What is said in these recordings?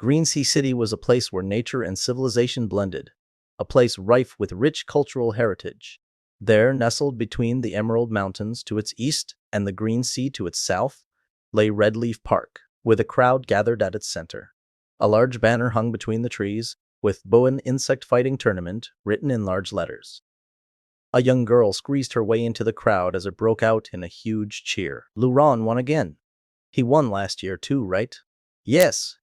Green Sea City was a place where nature and civilization blended, a place rife with rich cultural heritage. There, nestled between the Emerald Mountains to its east and the Green Sea to its south, lay Redleaf Park, with a crowd gathered at its center. A large banner hung between the trees, with Bowen Insect Fighting Tournament written in large letters. A young girl squeezed her way into the crowd as it broke out in a huge cheer. Luran won again. He won last year too, right? Yes.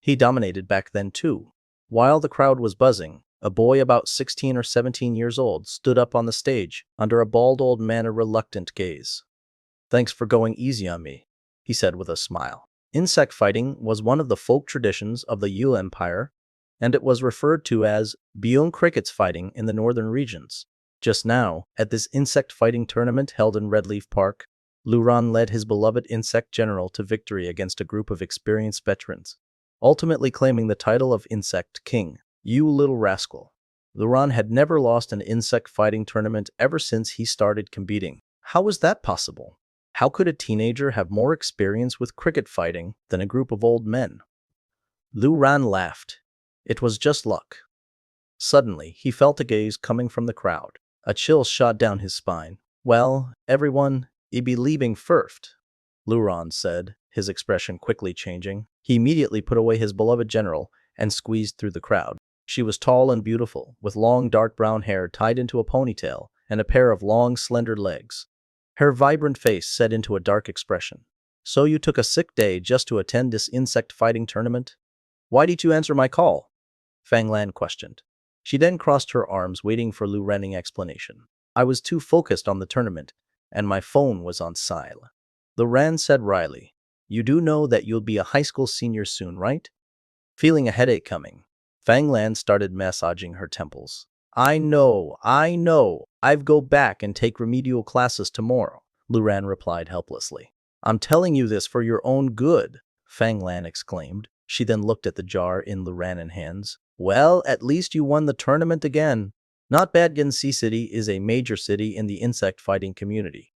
He dominated back then too. While the crowd was buzzing, a boy about 16 or 17 years old stood up on the stage under a bald old man, a reluctant gaze. "Thanks for going easy on me," he said with a smile. Insect fighting was one of the folk traditions of the Yule Empire, and it was referred to as Byung crickets fighting in the northern regions. Just now, at this insect fighting tournament held in Redleaf Park, Luran led his beloved insect general to victory against a group of experienced veterans, ultimately claiming the title of Insect King. You little rascal. Luran had never lost an insect fighting tournament ever since he started competing. How was that possible? How could a teenager have more experience with cricket fighting than a group of old men? Luran laughed. It was just luck. Suddenly, he felt a gaze coming from the crowd. A chill shot down his spine. "Well, everyone, ye be leaving first," Luran said, his expression quickly changing. He immediately put away his beloved general and squeezed through the crowd. She was tall and beautiful, with long dark brown hair tied into a ponytail and a pair of long, slender legs. Her vibrant face set into a dark expression. "So you took a sick day just to attend this insect fighting tournament? Why did you answer my call?" Fang Lan questioned. She then crossed her arms, waiting for Lu Ren's explanation. "I was too focused on the tournament, and my phone was on silent." Lu Ren said wryly, "You do know that you'll be a high school senior soon, right?" Feeling a headache coming, Fang Lan started massaging her temples. I know. I've go back and take remedial classes tomorrow," Lu Ren replied helplessly. "I'm telling you this for your own good," Fang Lan exclaimed. She then looked at the jar in Lu Ren's hands. "Well, at least you won the tournament again. Not bad. Green Sea City is a major city in the insect fighting community.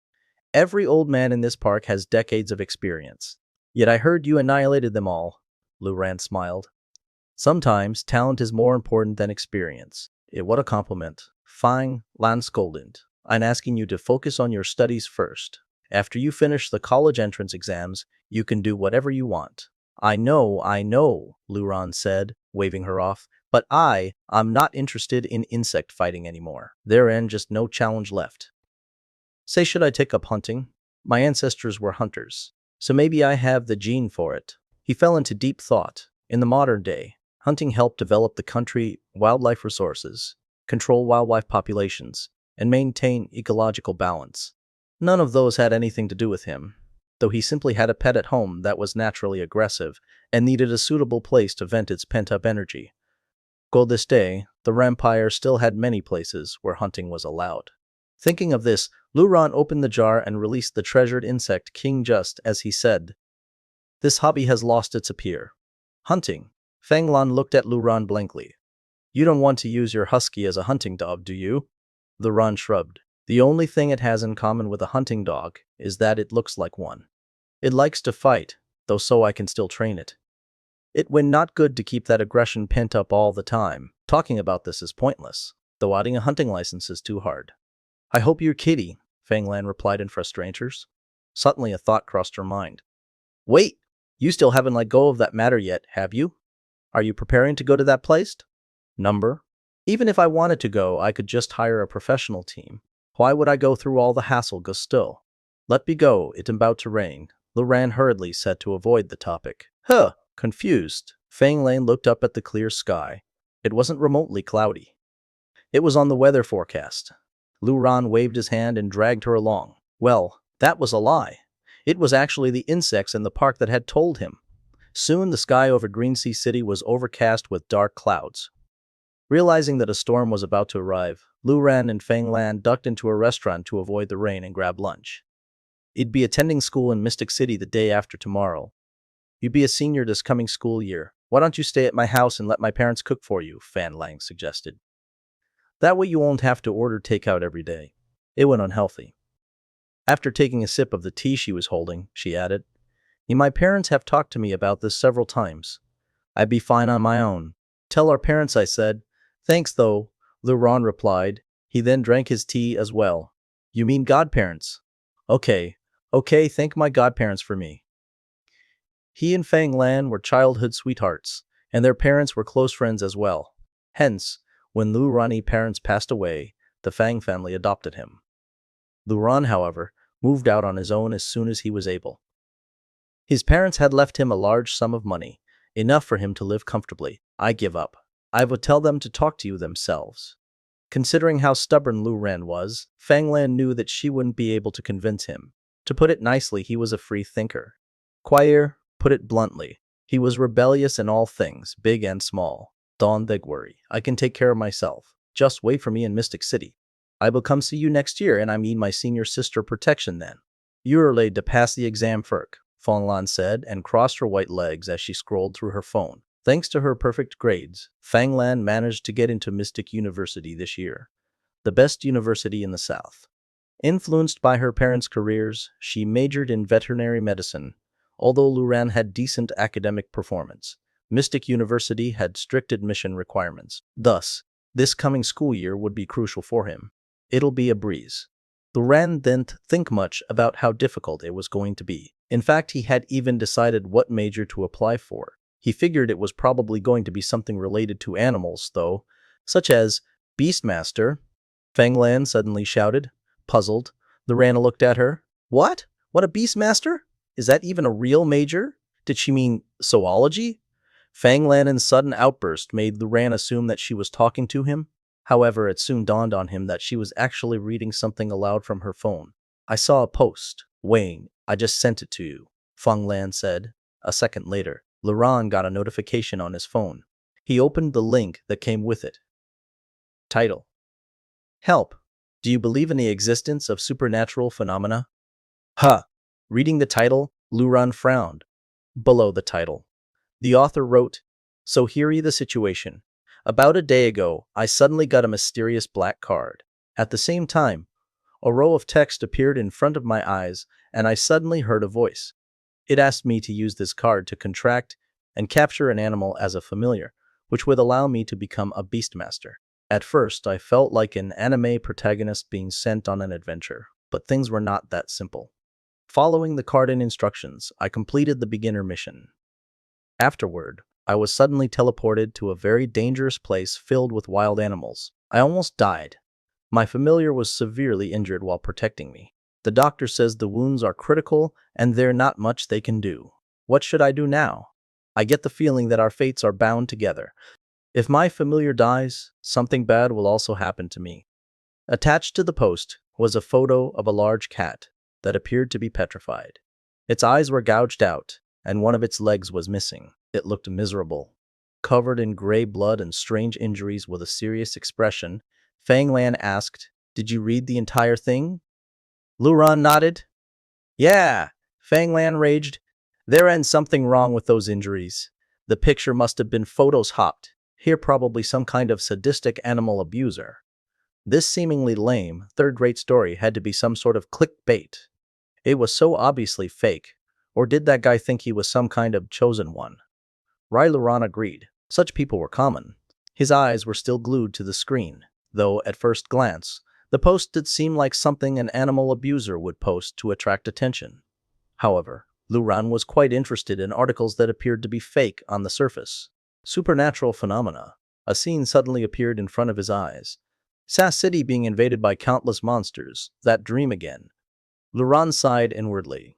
Every old man in this park has decades of experience. Yet I heard you annihilated them all." Lu Ren smiled. "Sometimes talent is more important than experience." What a compliment. Fang Lan scolded. "I'm asking you to focus on your studies first. After you finish the college entrance exams, you can do whatever you want." I know, Lu Ren said, waving her off. "But I'm not interested in insect fighting anymore. There ain't just no challenge left. Say, should I take up hunting? My ancestors were hunters, so maybe I have the gene for it." He fell into deep thought. In the modern day, hunting helped develop the country wildlife resources, control wildlife populations, and maintain ecological balance. None of those had anything to do with him, though he simply had a pet at home that was naturally aggressive and needed a suitable place to vent its pent-up energy. Till this day, the Empire still had many places where hunting was allowed. Thinking of this, Lu Ren opened the jar and released the treasured insect king just as he said. "This hobby has lost its appeal." Hunting. Fang Lan looked at Lu Ren blankly. "You don't want to use your husky as a hunting dog, do you?" Lu Ren shrugged. "The only thing it has in common with a hunting dog is that it looks like one. It likes to fight, though, so I can still train it. It when not good to keep that aggression pent up all the time. Talking about this is pointless, though adding a hunting license is too hard." "I hope you're kidding," Fang Lan replied in frustration. Suddenly a thought crossed her mind. "Wait, you still haven't let go of that matter yet, have you? Are you preparing to go to that place? Number? Even if I wanted to go, I could just hire a professional team. Why would I go through all the hassle? Go still. Let me go, it's about to rain," Lu Ren hurriedly said to avoid the topic. Confused, Fang Lan looked up at the clear sky. It wasn't remotely cloudy. It was on the weather forecast. Lu Ren waved his hand and dragged her along. Well, that was a lie. It was actually the insects in the park that had told him. Soon the sky over Green Sea City was overcast with dark clouds. Realizing that a storm was about to arrive, Lu Ren and Fang Lan ducked into a restaurant to avoid the rain and grab lunch. "You'd be attending school in Mystic City the day after tomorrow. You'd be a senior this coming school year. Why don't you stay at my house and let my parents cook for you?" Fan Lang suggested. "That way you won't have to order takeout every day." It went unhealthy. After taking a sip of the tea she was holding, she added, "My parents have talked to me about this several times. I'd be fine on my own. Tell our parents, I said. Thanks, though, Luran replied. He then drank his tea as well. You mean godparents? Okay, thank my godparents for me. He and Fang Lan were childhood sweethearts, and their parents were close friends as well. Hence, when Lu Ran's parents passed away, the Fang family adopted him. Lu Ran, however, moved out on his own as soon as he was able. His parents had left him a large sum of money, enough for him to live comfortably. I give up. I would tell them to talk to you themselves. Considering how stubborn Lu Ran was, Fang Lan knew that she wouldn't be able to convince him. To put it nicely, he was a free thinker. Quire, put it bluntly, he was rebellious in all things, big and small. Don't worry, I can take care of myself. Just wait for me in Mystic City. I will come see you next year and I need my senior sister protection then. You're laid to pass the exam, Ferk, Fang Lan said and crossed her white legs as she scrolled through her phone. Thanks to her perfect grades, Fang Lan managed to get into Mystic University this year, the best university in the South. Influenced by her parents' careers, she majored in veterinary medicine. Although Lu Ran had decent academic performance, Mystic University had strict admission requirements. Thus, this coming school year would be crucial for him. It'll be a breeze. Lu Ran didn't think much about how difficult it was going to be. In fact, he had even decided what major to apply for. He figured it was probably going to be something related to animals, though, such as Beastmaster. Fang Lan suddenly shouted. Puzzled, Lu Ran looked at her. What? What a Beastmaster? Is that even a real major? Did she mean zoology? Fang Lan's sudden outburst made Lu Ran assume that she was talking to him. However, it soon dawned on him that she was actually reading something aloud from her phone. I saw a post. Wayne, I just sent it to you, Fang Lan said. A second later, Lu Ran got a notification on his phone. He opened the link that came with it. Title: Help. Do you believe in the existence of supernatural phenomena? Huh. Reading the title, Lu Ran frowned. Below the title, the author wrote, So here's the situation. About a day ago, I suddenly got a mysterious black card. At the same time, a row of text appeared in front of my eyes, and I suddenly heard a voice. It asked me to use this card to contract and capture an animal as a familiar, which would allow me to become a Beastmaster. At first, I felt like an anime protagonist being sent on an adventure, but things were not that simple. Following the card and instructions, I completed the beginner mission. Afterward, I was suddenly teleported to a very dangerous place filled with wild animals. I almost died. My familiar was severely injured while protecting me. The doctor says the wounds are critical and there's not much they can do. What should I do now? I get the feeling that our fates are bound together. If my familiar dies, something bad will also happen to me. Attached to the post was a photo of a large cat that appeared to be petrified. Its eyes were gouged out, and one of its legs was missing. It looked miserable. Covered in gray blood and strange injuries with a serious expression, Fang Lan asked, Did you read the entire thing? Lu Ran nodded. Yeah, Fang Lan raged. There ain't something wrong with those injuries. The picture must have been photoshopped. Here probably some kind of sadistic animal abuser. This seemingly lame, third-rate story had to be some sort of clickbait. It was so obviously fake. Or did that guy think he was some kind of chosen one? Lu Ran agreed. Such people were common. His eyes were still glued to the screen, though at first glance, the post did seem like something an animal abuser would post to attract attention. However, Lu Ran was quite interested in articles that appeared to be fake on the surface. Supernatural phenomena. A scene suddenly appeared in front of his eyes. Sass City being invaded by countless monsters. That dream again. Lu Ran sighed inwardly.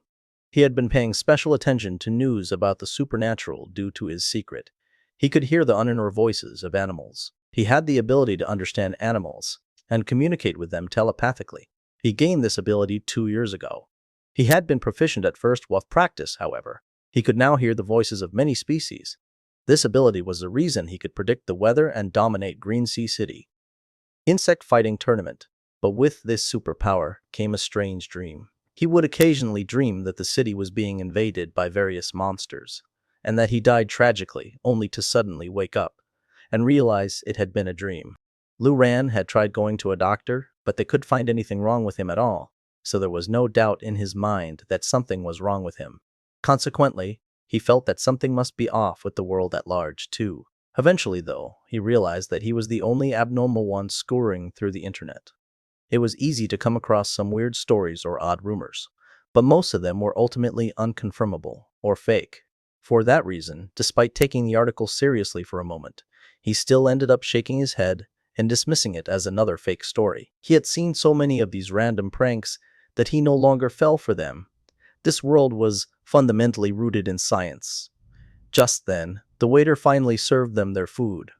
He had been paying special attention to news about the supernatural due to his secret. He could hear the uninner voices of animals. He had the ability to understand animals and communicate with them telepathically. He gained this ability 2 years ago. He had been proficient at first with practice, however. He could now hear the voices of many species. This ability was the reason he could predict the weather and dominate Green Sea City. Insect fighting tournament. But with this superpower came a strange dream. He would occasionally dream that the city was being invaded by various monsters, and that he died tragically, only to suddenly wake up and realize it had been a dream. Lu Ran had tried going to a doctor, but they couldn't find anything wrong with him at all, so there was no doubt in his mind that something was wrong with him. Consequently, He felt that something must be off with the world at large, too. Eventually, though, he realized that he was the only abnormal one scouring through the internet. It was easy to come across some weird stories or odd rumors, but most of them were ultimately unconfirmable or fake. For that reason, despite taking the article seriously for a moment, he still ended up shaking his head and dismissing it as another fake story. He had seen so many of these random pranks that he no longer fell for them. This world was fundamentally rooted in science. Just then, the waiter finally served them their food.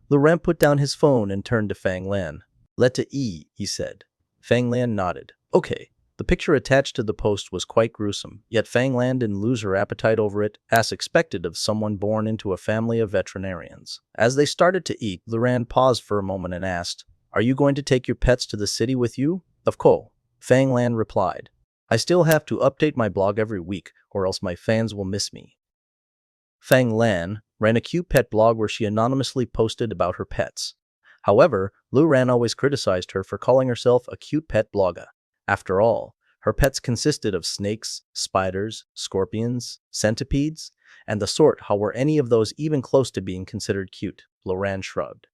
Luran put down his phone and turned to Fang Lan. "Letter E," he said. Fang Lan nodded. "Okay." The picture attached to the post was quite gruesome, yet Fang Lan didn't lose her appetite over it, as expected of someone born into a family of veterinarians. As they started to eat, Luran paused for a moment and asked, "Are you going to take your pets to the city with you?" "Of course," Fang Lan replied. "I still have to update my blog every week, or else my fans will miss me." Fang Lan ran a cute pet blog where she anonymously posted about her pets. However, Luran always criticized her for calling herself a cute pet blogger. After all, her pets consisted of snakes, spiders, scorpions, centipedes, and the sort. How were any of those even close to being considered cute? Luran shrugged.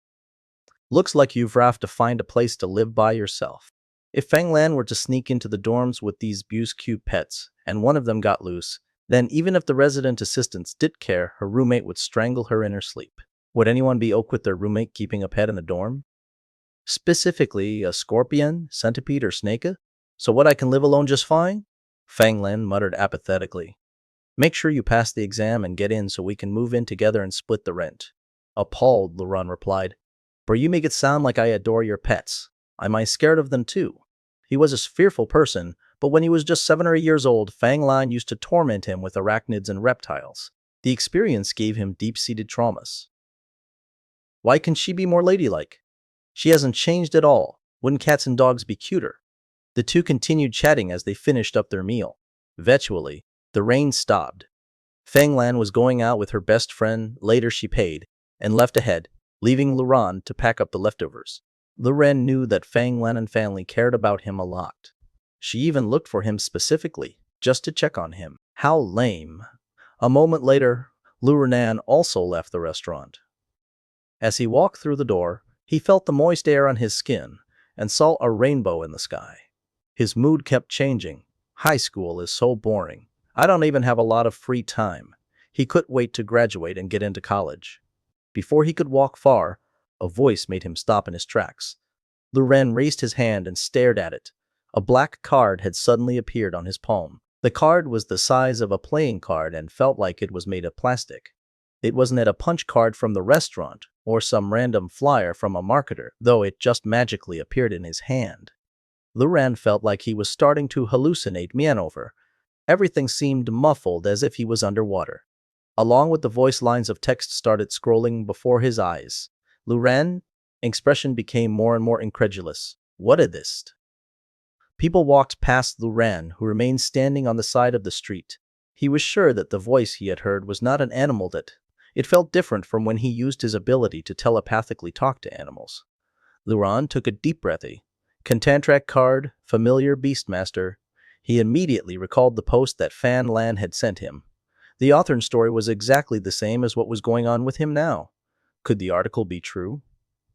"Looks like you've have to find a place to live by yourself." If Fang Lan were to sneak into the dorms with these cute pets, and one of them got loose, then even if the resident assistants did care, her roommate would strangle her in her sleep. Would anyone be okay with their roommate keeping a pet in the dorm? Specifically, a scorpion, centipede, or snake? "So what, I can live alone just fine?" Fang Lan muttered apathetically. "Make sure you pass the exam and get in so we can move in together and split the rent." Appalled, Luran replied, "Bro, you make it sound like I adore your pets. Am I scared of them too?" He was a fearful person, but when he was just 7 or 8 years old, Fang Lan used to torment him with arachnids and reptiles. The experience gave him deep-seated traumas. "Why can she be more ladylike? She hasn't changed at all. Wouldn't cats and dogs be cuter?" The two continued chatting as they finished up their meal. Eventually, the rain stopped. Fang Lan was going out with her best friend. Later she paid and left ahead, leaving Luran to pack up the leftovers. Luran knew that Fang Lan and family cared about him a lot. She even looked for him specifically, just to check on him. How lame. A moment later, Luran also left the restaurant. As he walked through the door, he felt the moist air on his skin and saw a rainbow in the sky. His mood kept changing. High school is so boring. I don't even have a lot of free time. He couldn't wait to graduate and get into college. Before he could walk far, a voice made him stop in his tracks. Luran raised his hand and stared at it. A black card had suddenly appeared on his palm. The card was the size of a playing card and felt like it was made of plastic. It wasn't a punch card from the restaurant or some random flyer from a marketer, though it just magically appeared in his hand. Luran felt like he was starting to hallucinate over. Everything seemed muffled as if he was underwater. Along with the voice, lines of text started scrolling before his eyes. Luran's expression became more and more incredulous. What is this? People walked past Luran, who remained standing on the side of the street. He was sure that the voice he had heard was not an animal, that it felt different from when he used his ability to telepathically talk to animals. Luran took a deep breath. Contantrack card, familiar Beastmaster. He immediately recalled the post that Fang Lan had sent him. The author's story was exactly the same as what was going on with him now. Could the article be true?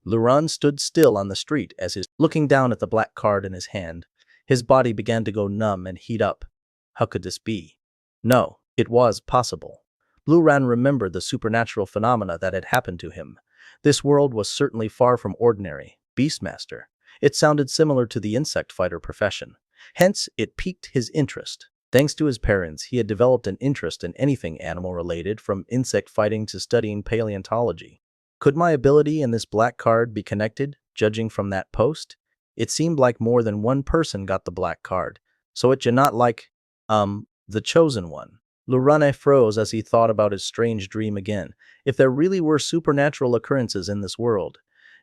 Luran stood still on the street as looking down at the black card in his hand. His body began to go numb and heat up. How could this be? No, it was possible. Luran remembered the supernatural phenomena that had happened to him. This world was certainly far from ordinary. Beastmaster. It sounded similar to the insect fighter profession. Hence, it piqued his interest. Thanks to his parents, he had developed an interest in anything animal-related, from insect fighting to studying paleontology. Could my ability in this black card be connected, judging from that post? It seemed like more than one person got the black card, so it not like, the chosen one. Luran froze as he thought about his strange dream again. If there really were supernatural occurrences in this world,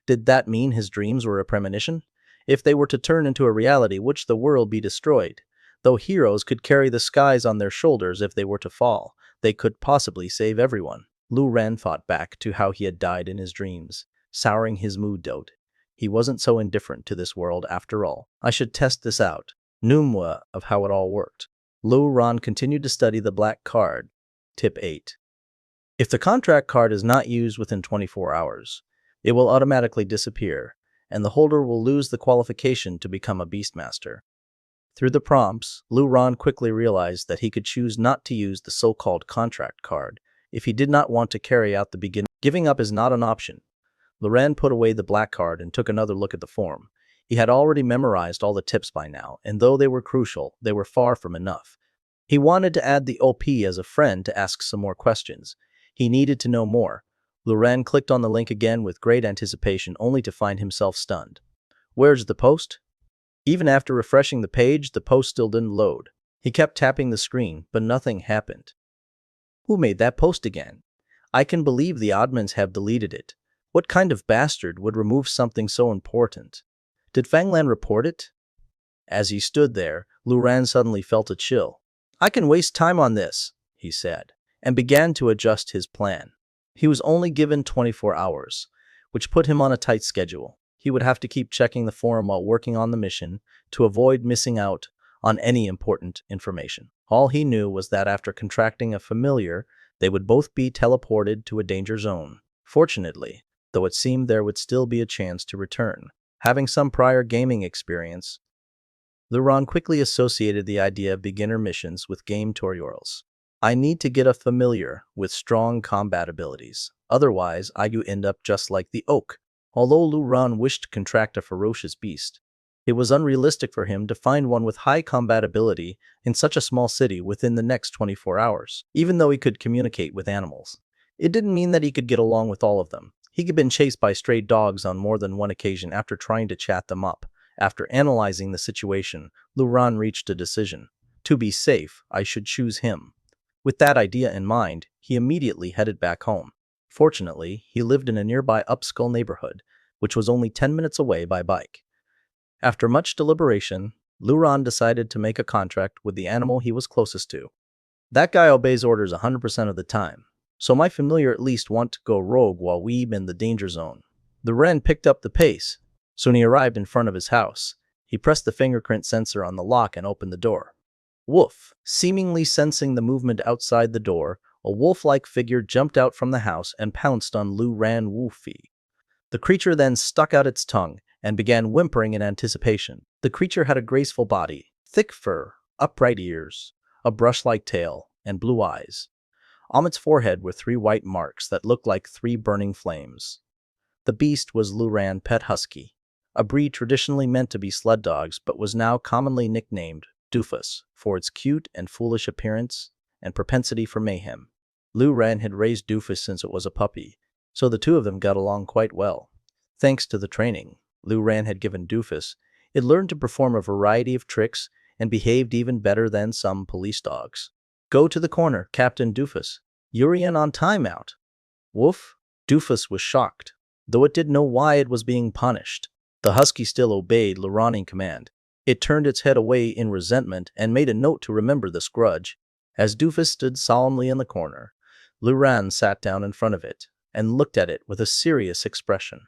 did that mean his dreams were a premonition? If they were to turn into a reality, would the world be destroyed? Though heroes could carry the skies on their shoulders, if they were to fall, they could possibly save everyone. Luran thought back to how he had died in his dreams, souring his mood. He wasn't so indifferent to this world after all. I should test this out. Numwa of how it all worked. Luran continued to study the black card. Tip 8. If the contract card is not used within 24 hours, it will automatically disappear, and the holder will lose the qualification to become a Beastmaster. Through the prompts, Lu-ran quickly realized that he could choose not to use the so-called contract card if he did not want to carry out the beginning. Giving up is not an option. Lu-ran put away the black card and took another look at the form. He had already memorized all the tips by now, and though they were crucial, they were far from enough. He wanted to add the OP as a friend to ask some more questions. He needed to know more. Lu-ran clicked on the link again with great anticipation, only to find himself stunned. Where's the post? Even after refreshing the page, the post still didn't load. He kept tapping the screen, but nothing happened. Who made that post again? I can believe the admins have deleted it. What kind of bastard would remove something so important? Did Fanglan report it? As he stood there, Lu-ran suddenly felt a chill. I can waste time on this, he said, and began to adjust his plan. He was only given 24 hours, which put him on a tight schedule. He would have to keep checking the forum while working on the mission to avoid missing out on any important information. All he knew was that after contracting a familiar, they would both be teleported to a danger zone. Fortunately, though it seemed there would still be a chance to return. Having some prior gaming experience, Lu-ran quickly associated the idea of beginner missions with game tutorials. I need to get a familiar with strong combat abilities, otherwise I do end up just like the oak. Although Lu-ran wished to contract a ferocious beast, it was unrealistic for him to find one with high combat ability in such a small city within the next 24 hours. Even though he could communicate with animals, it didn't mean that he could get along with all of them. He had been chased by stray dogs on more than one occasion after trying to chat them up. After analyzing the situation, Lu-ran reached a decision. To be safe, I should choose him. With that idea in mind, he immediately headed back home. Fortunately, he lived in a nearby upscale neighborhood, which was only 10 minutes away by bike. After much deliberation, Lu-ran decided to make a contract with the animal he was closest to. That guy obeys orders 100% of the time, so my familiar at least want to go rogue while we've in the danger zone. The wren picked up the pace. Soon he arrived in front of his house. He pressed the fingerprint sensor on the lock and opened the door. Woof! Seemingly sensing the movement outside the door, a wolf-like figure jumped out from the house and pounced on Lu-ran Woofy. The creature then stuck out its tongue and began whimpering in anticipation. The creature had a graceful body, thick fur, upright ears, a brush-like tail, and blue eyes. On its forehead were 3 white marks that looked like 3 burning flames. The beast was Lu-ran Pet Husky, a breed traditionally meant to be sled dogs but was now commonly nicknamed Doofus for its cute and foolish appearance and propensity for mayhem. Lu-ran had raised Doofus since it was a puppy, so the two of them got along quite well. Thanks to the training Lu-ran had given Doofus, it learned to perform a variety of tricks and behaved even better than some police dogs. Go to the corner, Captain Doofus. You're in on timeout. Woof! Doofus was shocked, though it didn't know why it was being punished. The husky still obeyed Lu-ran's command. It turned its head away in resentment and made a note to remember this grudge. As Doofus stood solemnly in the corner, Lu-ran sat down in front of it and looked at it with a serious expression.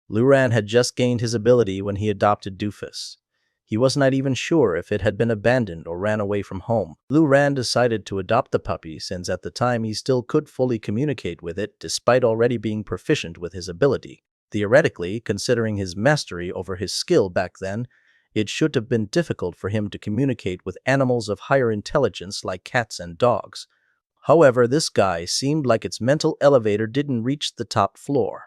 Lu-ran had just gained his ability when he adopted Doofus. He was not even sure if it had been abandoned or ran away from home. Lu-ran decided to adopt the puppy since at the time he still could fully communicate with it despite already being proficient with his ability. Theoretically, considering his mastery over his skill back then, it should have been difficult for him to communicate with animals of higher intelligence like cats and dogs. However, this guy seemed like its mental elevator didn't reach the top floor.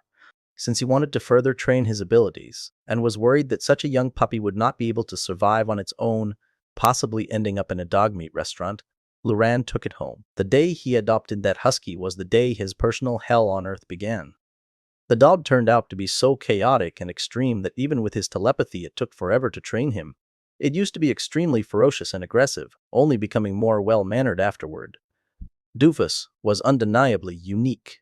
Since he wanted to further train his abilities, and was worried that such a young puppy would not be able to survive on its own, possibly ending up in a dog meat restaurant, Lu-ran took it home. The day he adopted that husky was the day his personal hell on earth began. The dog turned out to be so chaotic and extreme that even with his telepathy it took forever to train him. It used to be extremely ferocious and aggressive, only becoming more well-mannered afterward. Doofus was undeniably unique.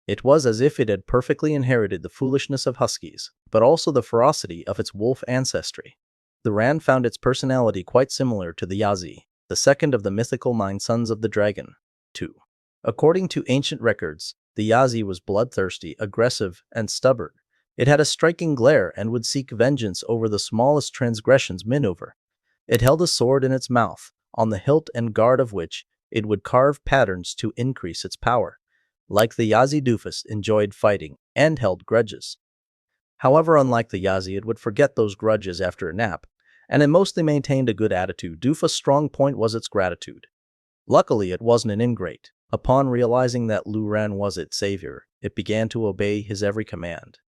It was as if it had perfectly inherited the foolishness of huskies, but also the ferocity of its wolf ancestry. The ran found its personality quite similar to the Yazi, the second of the mythical 9 sons of the dragon, too. According to ancient records, the Yazi was bloodthirsty, aggressive, and stubborn. It had a striking glare and would seek vengeance over the smallest transgressions maneuver. It held a sword in its mouth, on the hilt and guard of which it would carve patterns to increase its power. Like the Yazi doofus enjoyed fighting and held grudges. However, unlike the Yazi, it would forget those grudges after a nap, and it mostly maintained a good attitude. Doofus' strong point was its gratitude. Luckily, it wasn't an ingrate. Upon realizing that Luran was its savior, it began to obey his every command.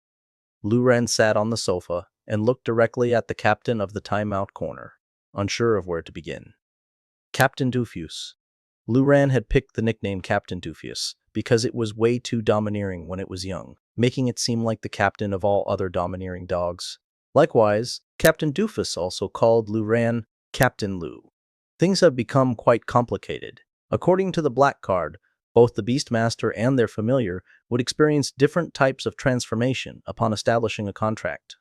Luran sat on the sofa and looked directly at the captain of the timeout corner, unsure of where to begin. Captain Doofus. Luran had picked the nickname Captain Doofus because it was way too domineering when it was young, making it seem like the captain of all other domineering dogs. Likewise, Captain Doofus also called Luran Captain Lu. Things have become quite complicated. According to the black card, both the Beastmaster and their familiar would experience different types of transformation upon establishing a contract.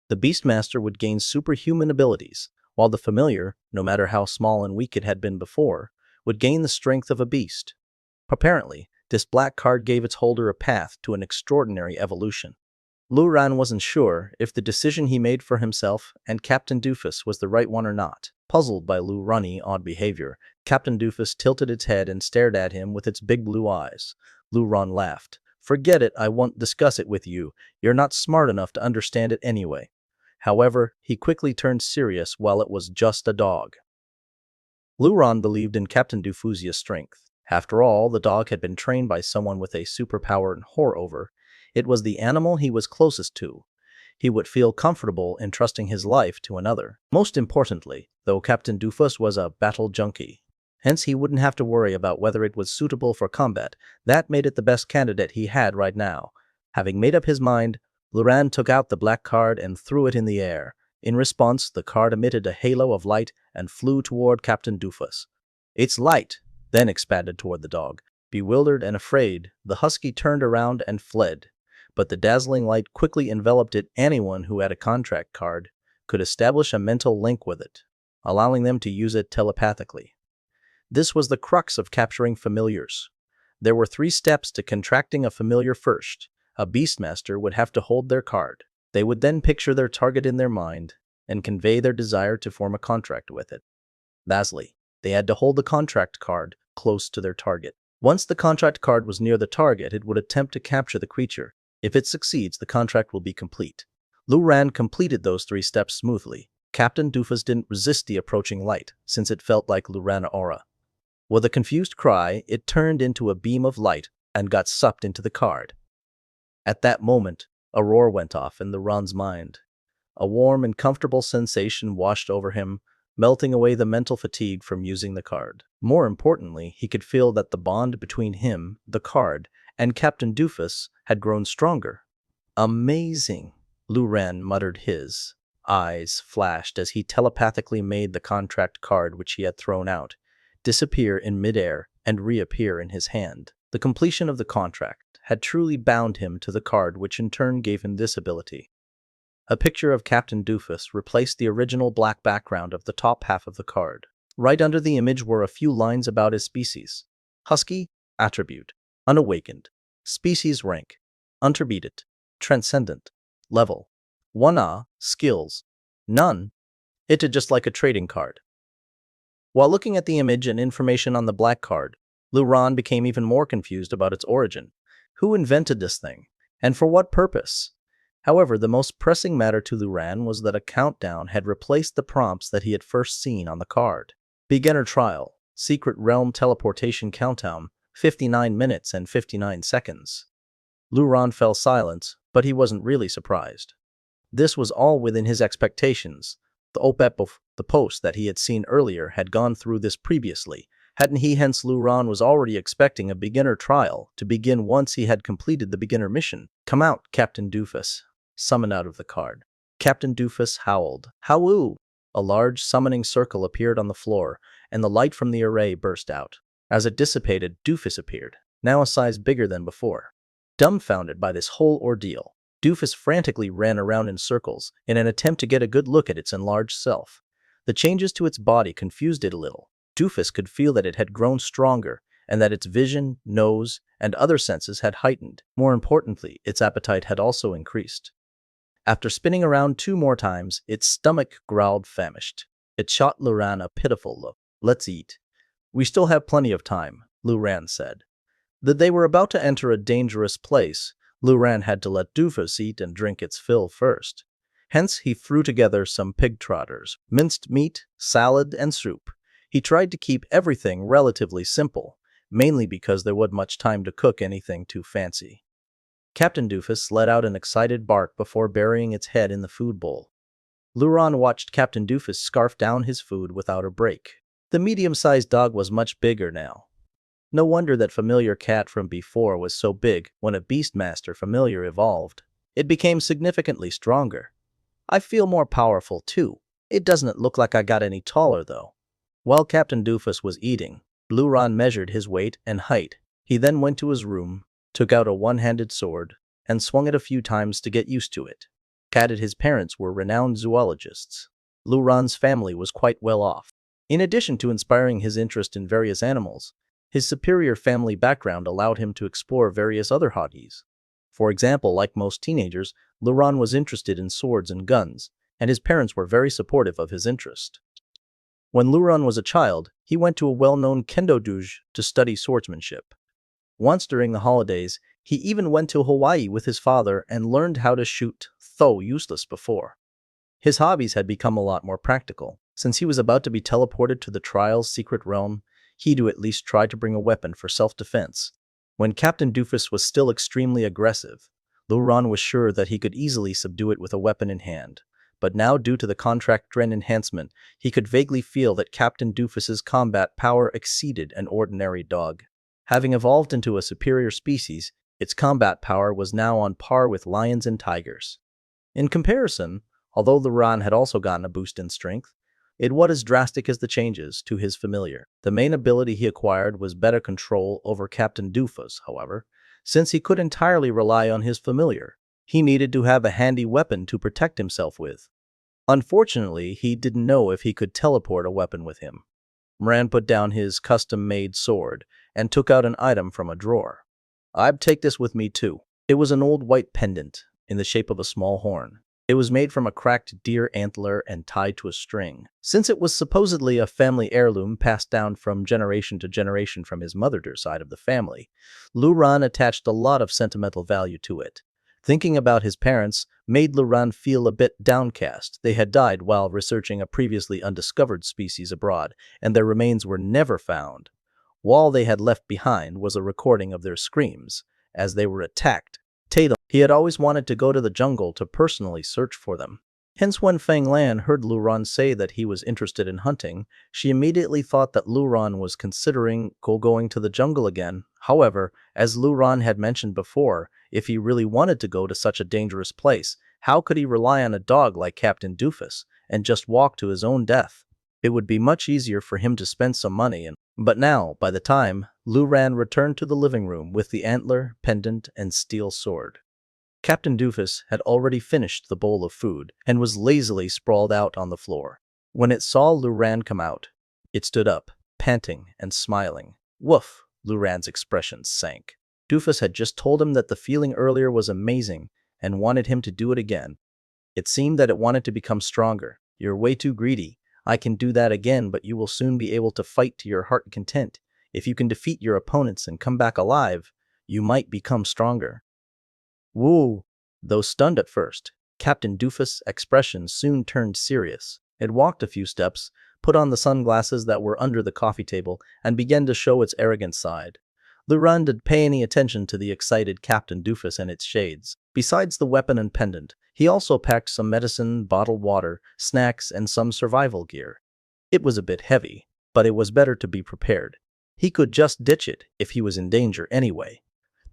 The Beastmaster would gain superhuman abilities, while the familiar, no matter how small and weak it had been before, would gain the strength of a beast. Apparently, this black card gave its holder a path to an extraordinary evolution. Luran wasn't sure if the decision he made for himself and Captain Doofus was the right one or not. Puzzled by Luran's odd behavior, Captain Doofus tilted its head and stared at him with its big blue eyes. Luran laughed. "Forget it, I won't discuss it with you. You're not smart enough to understand it anyway." However, he quickly turned serious while it was just a dog. Luran believed in Captain Doofus's strength. After all, the dog had been trained by someone with a superpower and horror over. It was the animal he was closest to. He would feel comfortable entrusting his life to another. Most importantly, though Captain Doofus was a battle junkie, hence he wouldn't have to worry about whether it was suitable for combat. That made it the best candidate he had right now. Having made up his mind, Luran took out the black card and threw it in the air. In response, the card emitted a halo of light and flew toward Captain Doofus. "It's light," then expanded toward the dog. Bewildered and afraid, the husky turned around and fled. But the dazzling light quickly enveloped it. Anyone who had a contract card could establish a mental link with it, allowing them to use it telepathically. This was the crux of capturing familiars. There were 3 steps to contracting a familiar. First, a Beastmaster would have to hold their card. They would then picture their target in their mind and convey their desire to form a contract with it. Lastly, they had to hold the contract card close to their target. Once the contract card was near the target, it would attempt to capture the creature. If it succeeds, the contract will be complete. Luran completed those 3 steps smoothly. Captain Doofus didn't resist the approaching light, since it felt like Luran's aura. With a confused cry, it turned into a beam of light and got sucked into the card. At that moment, a roar went off in Luran's mind. A warm and comfortable sensation washed over him, melting away the mental fatigue from using the card. More importantly, he could feel that the bond between him, the card, and Captain Doofus had grown stronger. "Amazing," Luran muttered. His eyes flashed as he telepathically made the contract card, which he had thrown out, disappear in midair and reappear in his hand. The completion of the contract had truly bound him to the card, which in turn gave him this ability. A picture of Captain Doofus replaced the original black background of the top half of the card. Right under the image were a few lines about his species. Husky, attribute, unawakened, species rank, intermediate, transcendent, level, 1A, skills, none. It did just like a trading card. While looking at the image and information on the black card, Luran became even more confused about its origin. Who invented this thing? And for what purpose? However, the most pressing matter to Luran was that a countdown had replaced the prompts that he had first seen on the card. Beginner trial, secret realm teleportation countdown, 59 minutes and 59 seconds. Luran fell silent, but he wasn't really surprised. This was all within his expectations. The OPEP of the post that he had seen earlier had gone through this previously, hadn't he? Hence Luran was already expecting a beginner trial to begin once he had completed the beginner mission. "Come out, Captain Doofus," summoned out of the card. Captain Doofus howled. "Howoo!" A large summoning circle appeared on the floor, and the light from the array burst out. As it dissipated, Doofus appeared, now a size bigger than before. Dumbfounded by this whole ordeal, Doofus frantically ran around in circles in an attempt to get a good look at its enlarged self. The changes to its body confused it a little. Doofus could feel that it had grown stronger and that its vision, nose, and other senses had heightened. More importantly, its appetite had also increased. After spinning around 2 more times, its stomach growled famished. It shot Luran a pitiful look. "Let's eat." We still have plenty of time, Luran said. That they were about to enter a dangerous place, Luran had to let Doofus eat and drink its fill first. Hence, he threw together some pig trotters, minced meat, salad, and soup. He tried to keep everything relatively simple, mainly because there wasn't much time to cook anything too fancy. Captain Doofus let out an excited bark before burying its head in the food bowl. Luran watched Captain Doofus scarf down his food without a break. The medium-sized dog was much bigger now. No wonder that familiar cat from before was so big when a Beastmaster familiar evolved. It became significantly stronger. I feel more powerful too. It doesn't look like I got any taller though. While Captain Doofus was eating, Luran measured his weight and height. He then went to his room, took out a one-handed sword, and swung it a few times to get used to it. Added his parents were renowned zoologists. Luran's family was quite well off. In addition to inspiring his interest in various animals, his superior family background allowed him to explore various other hobbies. For example, like most teenagers, Luran was interested in swords and guns, and his parents were very supportive of his interest. When Luran was a child, he went to a well-known kendo dojo to study swordsmanship. Once during the holidays, he even went to Hawaii with his father and learned how to shoot, though useless before. His hobbies had become a lot more practical. Since he was about to be teleported to the trial's secret realm, he'd at least try to bring a weapon for self-defense. When Captain Doofus was still extremely aggressive, Luran was sure that he could easily subdue it with a weapon in hand. But now, due to the contract Dren enhancement, he could vaguely feel that Captain Doofus's combat power exceeded an ordinary dog. Having evolved into a superior species, its combat power was now on par with lions and tigers. In comparison, although Luran had also gotten a boost in strength, it was as drastic as the changes to his familiar. The main ability he acquired was better control over Captain Doofus, however. Since he could entirely rely on his familiar, he needed to have a handy weapon to protect himself with. Unfortunately, he didn't know if he could teleport a weapon with him. Moran put down his custom-made sword and took out an item from a drawer. "I'd take this with me too." It was an old white pendant in the shape of a small horn. It was made from a cracked deer antler and tied to a string. Since it was supposedly a family heirloom passed down from generation to generation from his mother's side of the family, Luran attached a lot of sentimental value to it. Thinking about his parents made Luran feel a bit downcast. They had died while researching a previously undiscovered species abroad, and their remains were never found. All they had left behind was a recording of their screams as they were attacked. He had always wanted to go to the jungle to personally search for them. Hence, when Fang Lan heard Luran say that he was interested in hunting, she immediately thought that Luran was considering going to the jungle again. However, as Luran had mentioned before, if he really wanted to go to such a dangerous place, how could he rely on a dog like Captain Doofus and just walk to his own death? It would be much easier for him to spend some money. But now, by the time, Luran returned to the living room with the antler, pendant, and steel sword. Captain Doofus had already finished the bowl of food and was lazily sprawled out on the floor. When it saw Luran come out, it stood up, panting and smiling. Woof! Luran's expression sank. Doofus had just told him that the feeling earlier was amazing and wanted him to do it again. It seemed that it wanted to become stronger. "You're way too greedy. I can do that again, but you will soon be able to fight to your heart's content. If you can defeat your opponents and come back alive, you might become stronger." Woo! Though stunned at first, Captain Doofus' expression soon turned serious. It walked a few steps, put on the sunglasses that were under the coffee table, and began to show its arrogant side. Luran didn't pay any attention to the excited Captain Doofus and its shades. Besides the weapon and pendant, he also packed some medicine, bottled water, snacks, and some survival gear. It was a bit heavy, but it was better to be prepared. He could just ditch it if he was in danger anyway.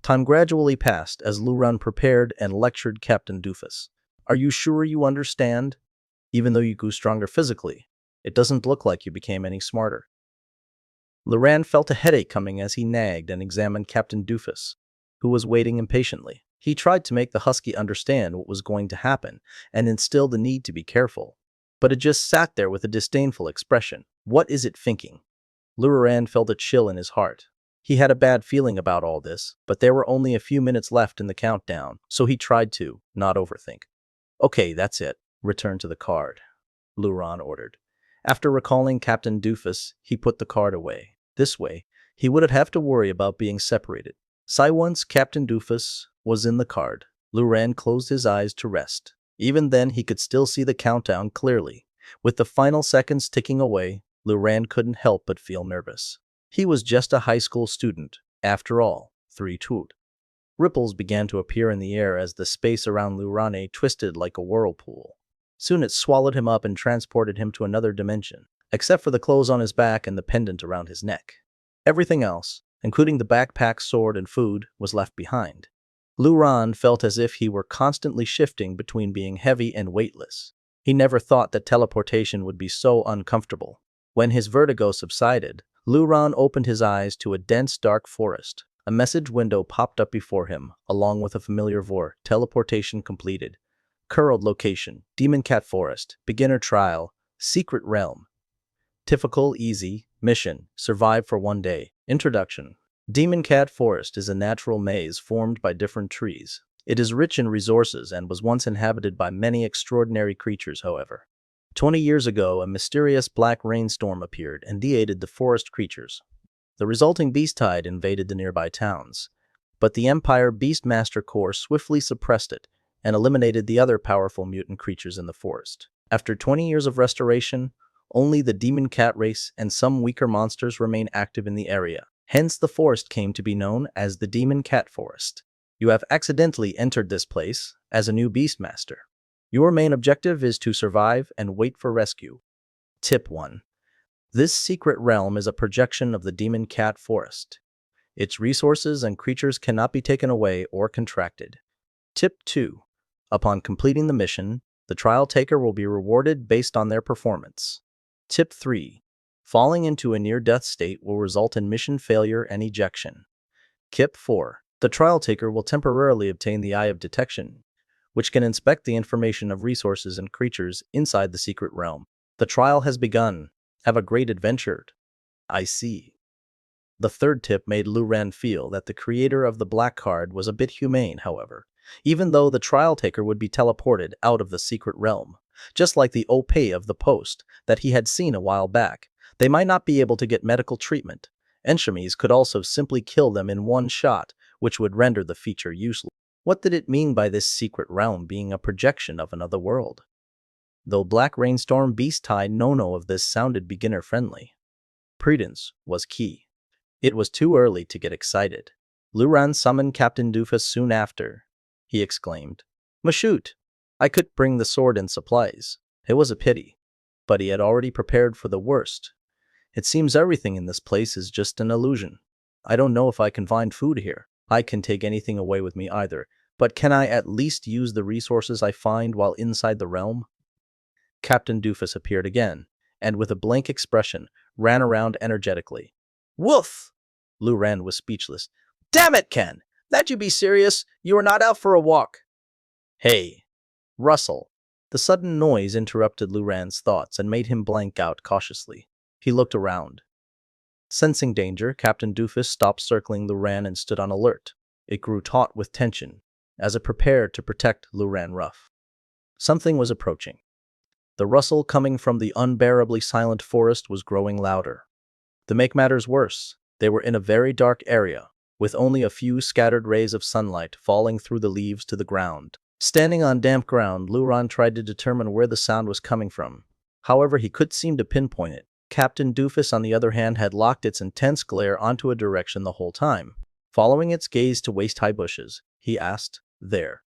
Time gradually passed as Luran prepared and lectured Captain Doofus. "Are you sure you understand? Even though you grew stronger physically, it doesn't look like you became any smarter." Luran felt a headache coming as he nagged and examined Captain Doofus, who was waiting impatiently. He tried to make the husky understand what was going to happen and instill the need to be careful, but it just sat there with a disdainful expression. What is it thinking? Luran felt a chill in his heart. He had a bad feeling about all this, but there were only a few minutes left in the countdown, so he tried to not overthink. "Okay, that's it. Return to the card," Luran ordered. After recalling Captain Doofus, he put the card away. This way, he wouldn't have to worry about being separated. Once Captain Doofus was in the card, Luran closed his eyes to rest. Even then, he could still see the countdown clearly. With the final seconds ticking away, Luran couldn't help but feel nervous. He was just a high school student, after all. 3-2. Ripples began to appear in the air as the space around Lurane twisted like a whirlpool. Soon it swallowed him up and transported him to another dimension, except for the clothes on his back and the pendant around his neck. Everything else, including the backpack, sword, and food, was left behind. Luran felt as if he were constantly shifting between being heavy and weightless. He never thought that teleportation would be so uncomfortable. When his vertigo subsided, Luran opened his eyes to a dense dark forest. A message window popped up before him, along with a familiar vor. Teleportation completed. Curled location, Demon Cat Forest, beginner trial, secret realm. Typical easy, mission, survive for 1 day. Introduction. Demon Cat Forest is a natural maze formed by different trees. It is rich in resources and was once inhabited by many extraordinary creatures, however. 20 years ago, a mysterious black rainstorm appeared and deated the forest creatures. The resulting beast tide invaded the nearby towns, but the Empire Beastmaster Corps swiftly suppressed it and eliminated the other powerful mutant creatures in the forest. After 20 years of restoration, only the demon cat race and some weaker monsters remain active in the area. Hence, the forest came to be known as the Demon Cat Forest. You have accidentally entered this place as a new Beastmaster. Your main objective is to survive and wait for rescue. Tip 1. This secret realm is a projection of the Demon Cat Forest. Its resources and creatures cannot be taken away or contracted. Tip 2. Upon completing the mission, the trial taker will be rewarded based on their performance. Tip 3. Falling into a near-death state will result in mission failure and ejection. Tip 4. The trial taker will temporarily obtain the Eye of Detection, which can inspect the information of resources and creatures inside the secret realm. The trial has begun. Have a great adventure. I see. The third tip made Luran feel that the creator of the black card was a bit humane, however. Even though the trial taker would be teleported out of the secret realm, just like the OP of the post that he had seen a while back, they might not be able to get medical treatment. Enemies could also simply kill them in one shot, which would render the feature useless. What did it mean by this secret realm being a projection of another world? Though Black Rainstorm Beast Tide no of this sounded beginner-friendly, prudence was key. It was too early to get excited. Luran summoned Captain Doofus soon after. He exclaimed, "Mashoot! I could bring the sword and supplies." It was a pity, but he had already prepared for the worst. It seems everything in this place is just an illusion. I don't know if I can find food here. I can take anything away with me either, but can I at least use the resources I find while inside the realm? Captain Doofus appeared again, and with a blank expression, ran around energetically. "Woof!" Luran was speechless. "Damn it, Ken! That you be serious? You are not out for a walk." "Hey, Russell." The sudden noise interrupted Luran's thoughts and made him blank out cautiously. He looked around. Sensing danger, Captain Doofus stopped circling Luran and stood on alert. It grew taut with tension, as it prepared to protect Luran Ruff. Something was approaching. The rustle coming from the unbearably silent forest was growing louder. To make matters worse, they were in a very dark area, with only a few scattered rays of sunlight falling through the leaves to the ground. Standing on damp ground, Luran tried to determine where the sound was coming from. However, he could seem to pinpoint it. Captain Doofus, on the other hand, had locked its intense glare onto a direction the whole time. Following its gaze to waist-high bushes, he asked, "There."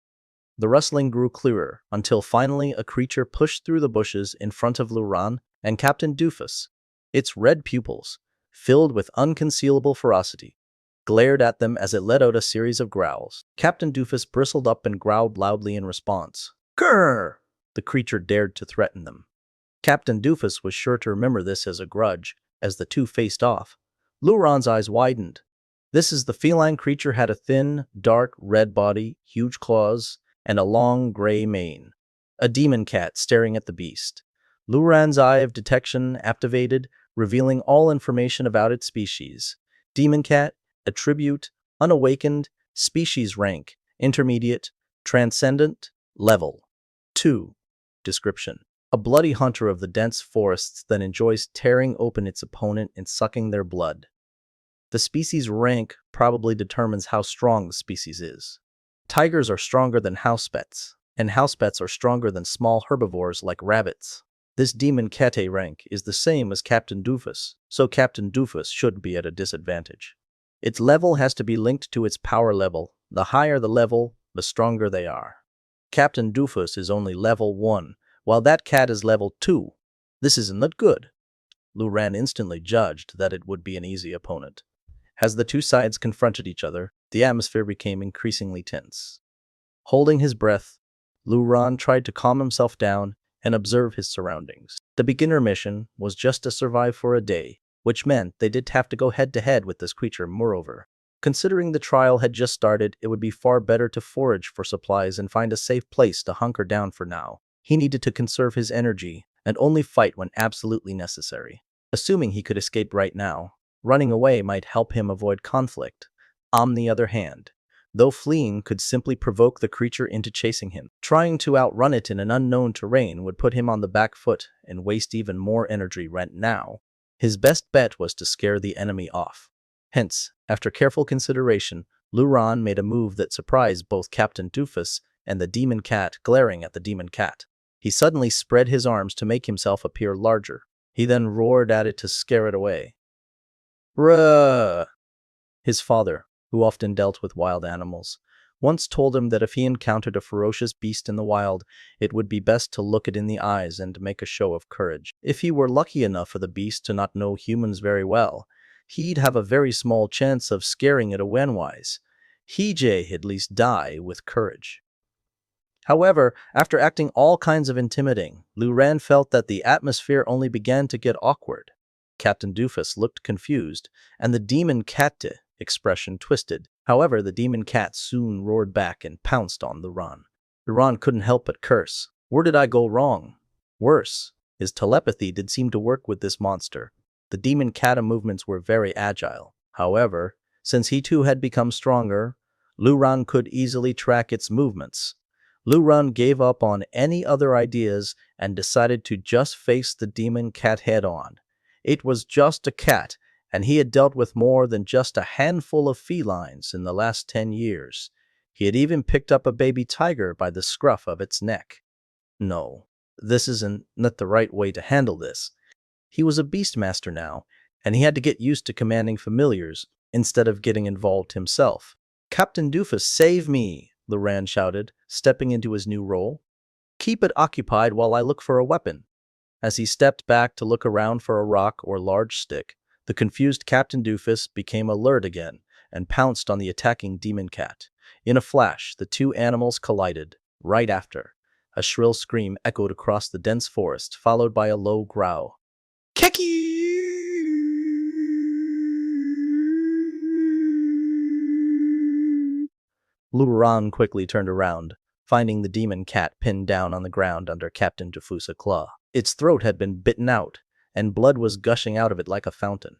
The rustling grew clearer, until finally a creature pushed through the bushes in front of Luran and Captain Doofus. Its red pupils, filled with unconcealable ferocity, glared at them as it let out a series of growls. Captain Doofus bristled up and growled loudly in response. "Grrr!" The creature dared to threaten them. Captain Doofus was sure to remember this as a grudge. As the two faced off, Luran's eyes widened. This is the feline creature had a thin, dark red body, huge claws, and a long gray mane. A demon cat staring at the beast. Luran's eye of detection activated, revealing all information about its species. Demon cat, attribute, unawakened, species rank, intermediate, transcendent, level 2. Description. A bloody hunter of the dense forests that enjoys tearing open its opponent and sucking their blood. The species rank probably determines how strong the species is. Tigers are stronger than house pets, and house pets are stronger than small herbivores like rabbits. This demon cat rank is the same as Captain Doofus, so Captain Doofus should be at a disadvantage. Its level has to be linked to its power level. The higher the level, the stronger they are. Captain Doofus is only level 1, while that cat is level 2. This isn't that good. Luran instantly judged that it would be an easy opponent. As the two sides confronted each other, the atmosphere became increasingly tense. Holding his breath, Luran tried to calm himself down and observe his surroundings. The beginner mission was just to survive for a day, which meant they did have to go head-to-head with this creature. Moreover, considering the trial had just started, it would be far better to forage for supplies and find a safe place to hunker down for now. He needed to conserve his energy and only fight when absolutely necessary. Assuming he could escape right now, running away might help him avoid conflict. On the other hand, though fleeing could simply provoke the creature into chasing him, trying to outrun it in an unknown terrain would put him on the back foot and waste even more energy right now. His best bet was to scare the enemy off. Hence, after careful consideration, Luran made a move that surprised both Captain Doofus and the demon cat. Glaring at the demon cat, he suddenly spread his arms to make himself appear larger. He then roared at it to scare it away. Ruh! His father, who often dealt with wild animals, once told him that if he encountered a ferocious beast in the wild, it would be best to look it in the eyes and make a show of courage. If he were lucky enough for the beast to not know humans very well, he'd have a very small chance of scaring it away. He'd at least die with courage. However, after acting all kinds of intimidating, Luran felt that the atmosphere only began to get awkward. Captain Doofus looked confused, and the demon cat expression twisted. However, the demon cat soon roared back and pounced on Luran. Luran couldn't help but curse. Where did I go wrong? Worse, his telepathy did seem to work with this monster. The demon cat movements were very agile. However, since he too had become stronger, Luran could easily track its movements. Luran gave up on any other ideas and decided to just face the demon cat head-on. It was just a cat, and he had dealt with more than just a handful of felines in the last 10 years. He had even picked up a baby tiger by the scruff of its neck. No, this isn't the right way to handle this. He was a Beastmaster now, and he had to get used to commanding familiars instead of getting involved himself. Captain Doofus, save me! Luran shouted, stepping into his new role. Keep it occupied while I look for a weapon. As he stepped back to look around for a rock or large stick, the confused Captain Doofus became alert again and pounced on the attacking demon cat. In a flash, the two animals collided. Right after, a shrill scream echoed across the dense forest, followed by a low growl. Keki! Luran quickly turned around, finding the demon cat pinned down on the ground under Captain Doofus' claw. Its throat had been bitten out, and blood was gushing out of it like a fountain.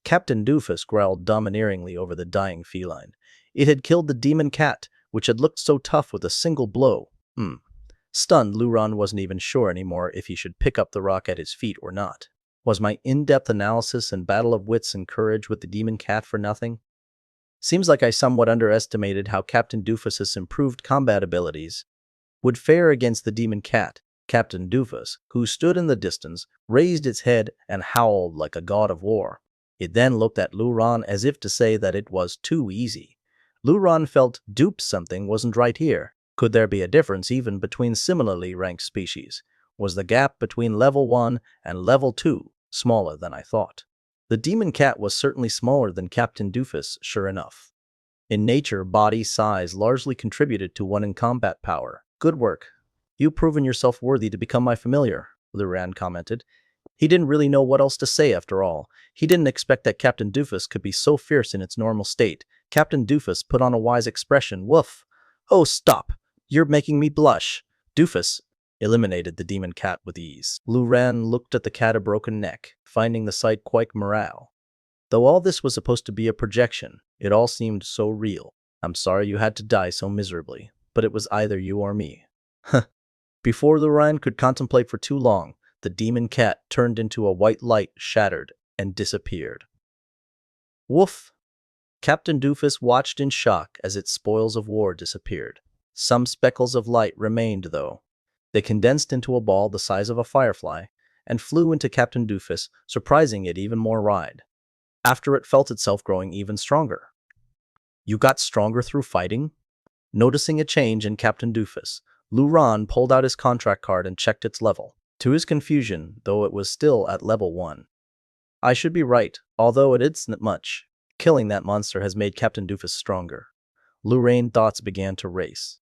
Captain Doofus growled domineeringly over the dying feline. It had killed the demon cat, which had looked so tough with a single blow. Stunned, Luran wasn't even sure anymore if he should pick up the rock at his feet or not. Was my in-depth analysis and battle of wits and courage with the demon cat for nothing? Seems like I somewhat underestimated how Captain Doofus's improved combat abilities would fare against the demon cat. Captain Doofus, who stood in the distance, raised its head and howled like a god of war. It then looked at Luran as if to say that it was too easy. Luran felt something wasn't right here. Could there be a difference even between similarly ranked species? Was the gap between level 1 and level 2 smaller than I thought? The demon cat was certainly smaller than Captain Doofus, sure enough. In nature, body size largely contributed to one in combat power. Good work. You've proven yourself worthy to become my familiar, Luran commented. He didn't really know what else to say after all. He didn't expect that Captain Doofus could be so fierce in its normal state. Captain Doofus put on a wise expression. Woof. Oh, stop. You're making me blush. Doofus eliminated the demon cat with ease. Luran looked at the cat, broken neck, finding the sight quite morale. Though all this was supposed to be a projection, it all seemed so real. I'm sorry you had to die so miserably, but it was either you or me. Before Luran could contemplate for too long, the demon cat turned into a white light, shattered, and disappeared. Woof! Captain Doofus watched in shock as its spoils of war disappeared. Some speckles of light remained, though. They condensed into a ball the size of a firefly and flew into Captain Doofus, surprising it even more wide. After it felt itself growing even stronger. You got stronger through fighting? Noticing a change in Captain Doofus, Luran pulled out his contract card and checked its level. To his confusion, though it was still at level 1. I should be right, although it isn't much. Killing that monster has made Captain Doofus stronger. Lurane's thoughts began to race.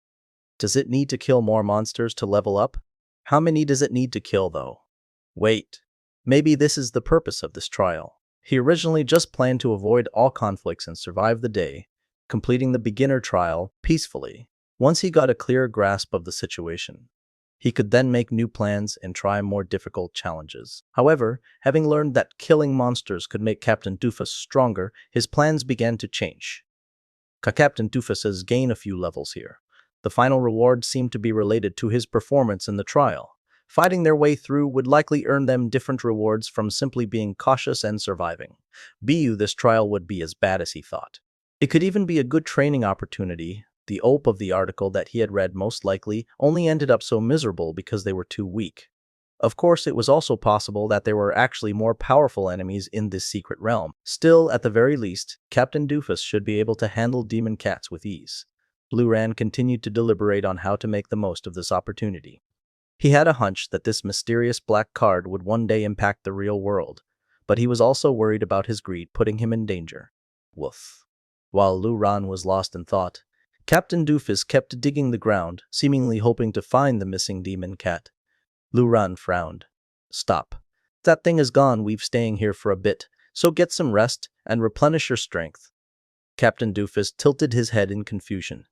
Does it need to kill more monsters to level up? How many does it need to kill, though? Wait. Maybe this is the purpose of this trial. He originally just planned to avoid all conflicts and survive the day, completing the beginner trial peacefully. Once he got a clear grasp of the situation, he could then make new plans and try more difficult challenges. However, having learned that killing monsters could make Captain Doofus stronger, his plans began to change. Captain Doofus has gained a few levels here. The final reward seemed to be related to his performance in the trial. Fighting their way through would likely earn them different rewards from simply being cautious and surviving. This trial would be as bad as he thought. It could even be a good training opportunity. The OP of the article that he had read most likely only ended up so miserable because they were too weak. Of course, it was also possible that there were actually more powerful enemies in this secret realm. Still, at the very least, Captain Doofus should be able to handle demon cats with ease. Luran continued to deliberate on how to make the most of this opportunity. He had a hunch that this mysterious black card would one day impact the real world, but he was also worried about his greed putting him in danger. Woof. While Luran was lost in thought, Captain Doofus kept digging the ground, seemingly hoping to find the missing demon cat. Luran frowned. Stop. That thing is gone. We've staying here for a bit, so get some rest and replenish your strength. Captain Doofus tilted his head in confusion.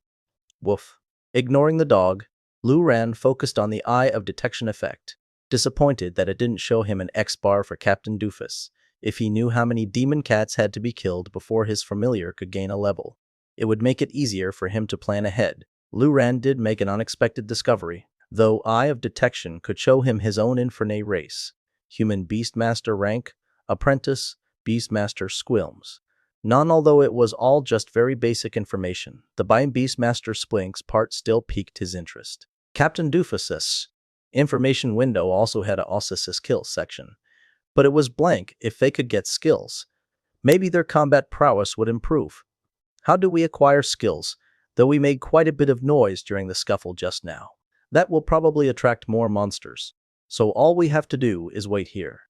Woof. Ignoring the dog, Luran focused on the Eye of Detection effect, disappointed that it didn't show him an X bar for Captain Doofus. If he knew how many demon cats had to be killed before his familiar could gain a level, it would make it easier for him to plan ahead. Luran did make an unexpected discovery, though Eye of Detection could show him his own Infernate race. Human Beastmaster rank, Apprentice, Beastmaster Squilms. None, although it was all just very basic information. The Beastmaster Splinks part still piqued his interest. Captain Doofus's information window also had a Ossis skills section, but it was blank. If they could get skills, maybe their combat prowess would improve. How do we acquire skills? Though we made quite a bit of noise during the scuffle just now. That will probably attract more monsters. So all we have to do is wait here.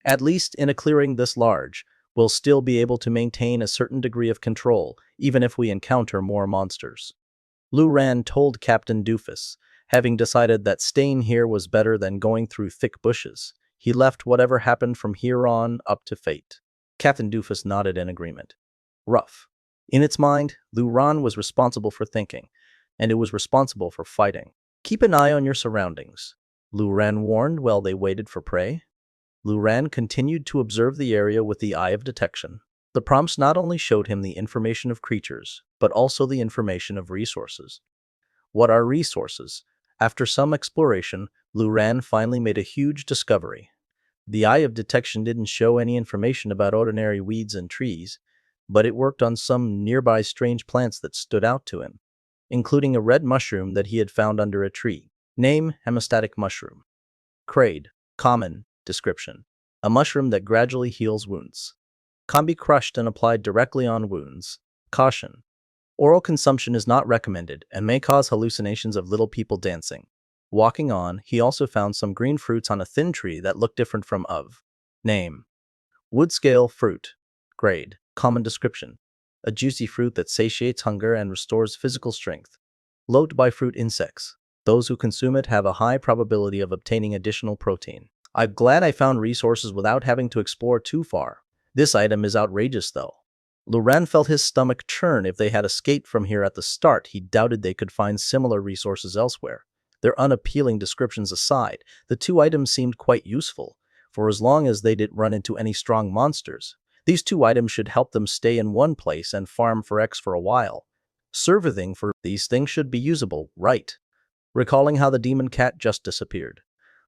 At least in a clearing this large, we'll still be able to maintain a certain degree of control, even if we encounter more monsters. Luran told Captain Doofus, having decided that staying here was better than going through thick bushes. He left whatever happened from here on up to fate. Captain Doofus nodded in agreement. Rough. In its mind, Luran was responsible for thinking, and it was responsible for fighting. Keep an eye on your surroundings, Luran warned while they waited for prey. Luran continued to observe the area with the Eye of Detection. The prompts not only showed him the information of creatures, but also the information of resources. What are resources? After some exploration, Luran finally made a huge discovery. The Eye of Detection didn't show any information about ordinary weeds and trees, but it worked on some nearby strange plants that stood out to him, including a red mushroom that he had found under a tree. Name: Hemostatic mushroom. Crade. Common. Description: a mushroom that gradually heals wounds. Can be crushed and applied directly on wounds. Caution: oral consumption is not recommended and may cause hallucinations of little people dancing. Walking on, he also found some green fruits on a thin tree that looked different from of. Name: wood scale fruit. Grade: common. Description: a juicy fruit that satiates hunger and restores physical strength. Loved by fruit insects. Those who consume it have a high probability of obtaining additional protein. I'm glad I found resources without having to explore too far. This item is outrageous, though. Luran felt his stomach churn. If they had escaped from here at the start, he doubted they could find similar resources elsewhere. Their unappealing descriptions aside, the two items seemed quite useful, for as long as they didn't run into any strong monsters. These two items should help them stay in one place and farm for X for a while. Surveying for these things should be usable, right? Recalling how the demon cat just disappeared,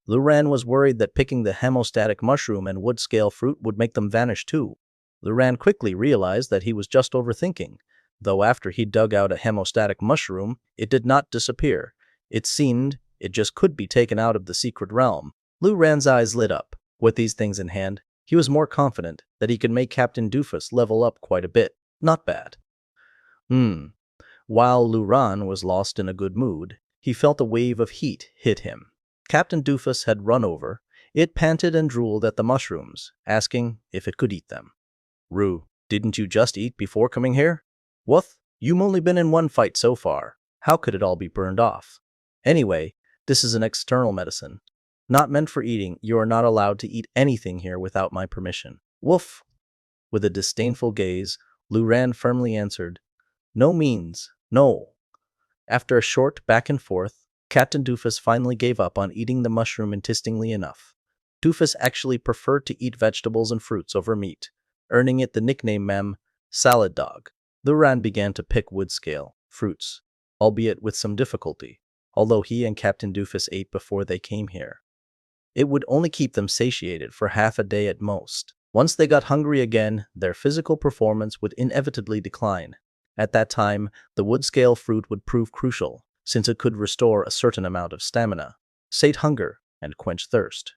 Luran was worried that picking the hemostatic mushroom and wood scale fruit would make them vanish too. Luran quickly realized that he was just overthinking, though after he dug out a hemostatic mushroom, it did not disappear. It seemed it just could be taken out of the secret realm. Luran's eyes lit up. With these things in hand, he was more confident that he could make Captain Doofus level up quite a bit. Not bad. While Luran was lost in a good mood, he felt a wave of heat hit him. Captain Doofus had run over. It panted and drooled at the mushrooms, asking if it could eat them. Rue, didn't you just eat before coming here? What? You've only been in one fight so far. How could it all be burned off? Anyway, this is an external medicine. Not meant for eating. You are not allowed to eat anything here without my permission. Woof! With a disdainful gaze, Luran firmly answered, No means no. After a short back and forth, Captain Doofus finally gave up on eating the mushroom. Interestingly enough, Doofus actually preferred to eat vegetables and fruits over meat, earning it the nickname Salad Dog. Luran began to pick wood scale fruits, albeit with some difficulty, although he and Captain Doofus ate before they came here. It would only keep them satiated for half a day at most. Once they got hungry again, their physical performance would inevitably decline. At that time, the wood scale fruit would prove crucial, since it could restore a certain amount of stamina, sate hunger, and quench thirst.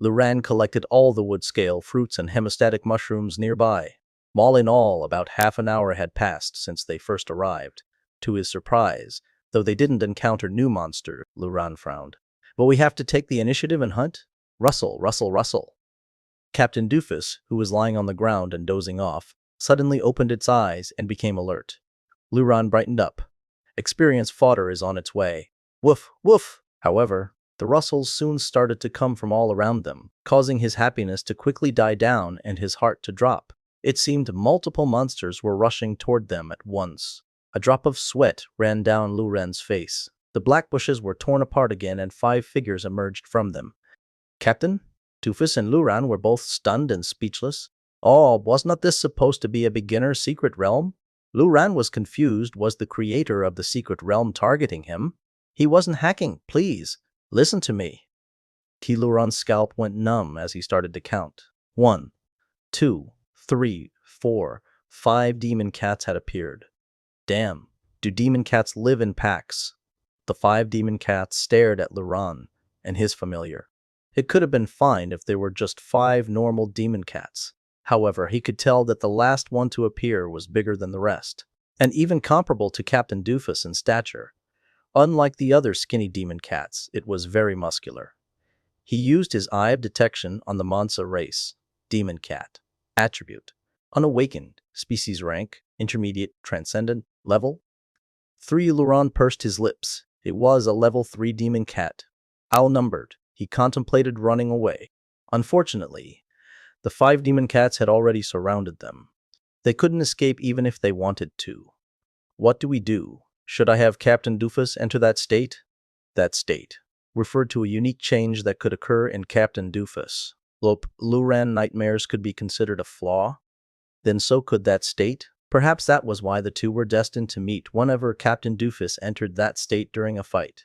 Luran collected all the wood scale fruits and hemostatic mushrooms nearby. All in all, about half an hour had passed since they first arrived. To his surprise, though they didn't encounter new monsters, Luran frowned. But we have to take the initiative and hunt? Rustle, rustle, rustle. Captain Doofus, who was lying on the ground and dozing off, suddenly opened its eyes and became alert. Luran brightened up. Experienced fodder is on its way. Woof, woof! However, the rustles soon started to come from all around them, causing his happiness to quickly die down and his heart to drop. It seemed multiple monsters were rushing toward them at once. A drop of sweat ran down Luran's face. The black bushes were torn apart again and 5 figures emerged from them. Captain? Doofus and Luran were both stunned and speechless. Oh, was not this supposed to be a beginner's secret realm? Luran was confused. Was the creator of the secret realm targeting him? He wasn't hacking. Please, listen to me. Luran's scalp went numb as he started to count. 1, 2, 3, 4, 5 demon cats had appeared. Damn, do demon cats live in packs? The 5 demon cats stared at Luran and his familiar. It could have been fine if there were just 5 normal demon cats. However, he could tell that the last one to appear was bigger than the rest, and even comparable to Captain Doofus in stature. Unlike the other skinny demon cats, it was very muscular. He used his eye of detection on the Mansa race, demon cat. Attribute: unawakened, species rank, intermediate, transcendent, level 3. Luran pursed his lips. It was a level 3 demon cat. Outnumbered, he contemplated running away. Unfortunately, the 5 demon cats had already surrounded them. They couldn't escape even if they wanted to. What do we do? Should I have Captain Doofus enter that state? That state referred to a unique change that could occur in Captain Doofus. Luran nightmares could be considered a flaw? Then so could that state? Perhaps that was why the two were destined to meet whenever Captain Doofus entered that state during a fight.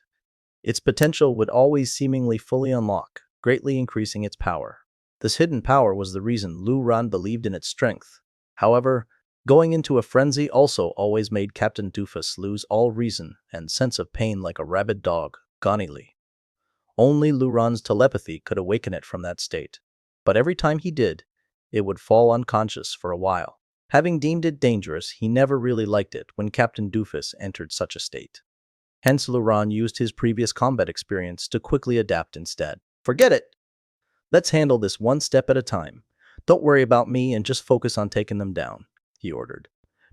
Its potential would always seemingly fully unlock, greatly increasing its power. This hidden power was the reason Luran believed in its strength. However, going into a frenzy also always made Captain Doofus lose all reason and sense of pain like a rabid dog, gonily. Only Luran's telepathy could awaken it from that state. But every time he did, it would fall unconscious for a while. Having deemed it dangerous, he never really liked it when Captain Doofus entered such a state. Hence Luran used his previous combat experience to quickly adapt instead. Forget it! Let's handle this one step at a time. Don't worry about me and just focus on taking them down, he ordered.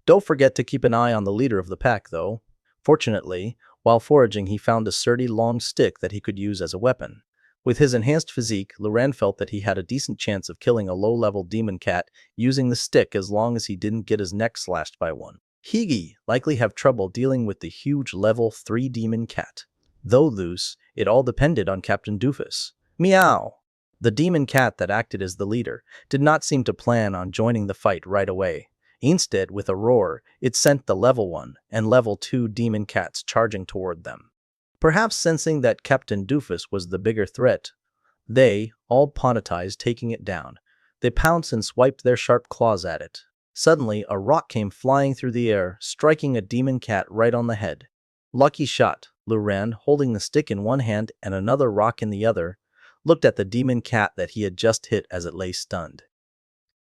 Don't forget to keep an eye on the leader of the pack, though. Fortunately, while foraging, he found a sturdy long stick that he could use as a weapon. With his enhanced physique, Luran felt that he had a decent chance of killing a low-level demon cat using the stick as long as he didn't get his neck slashed by one. He'd likely have trouble dealing with the huge level 3 demon cat. Though loose, it all depended on Captain Doofus. Meow! The demon cat that acted as the leader did not seem to plan on joining the fight right away. Instead, with a roar, it sent the level 1 and level 2 demon cats charging toward them. Perhaps sensing that Captain Doofus was the bigger threat, they all ponetized taking it down. They pounced and swiped their sharp claws at it. Suddenly, a rock came flying through the air, striking a demon cat right on the head. Lucky shot. Luran, holding the stick in one hand and another rock in the other, looked at the demon cat that he had just hit as it lay stunned.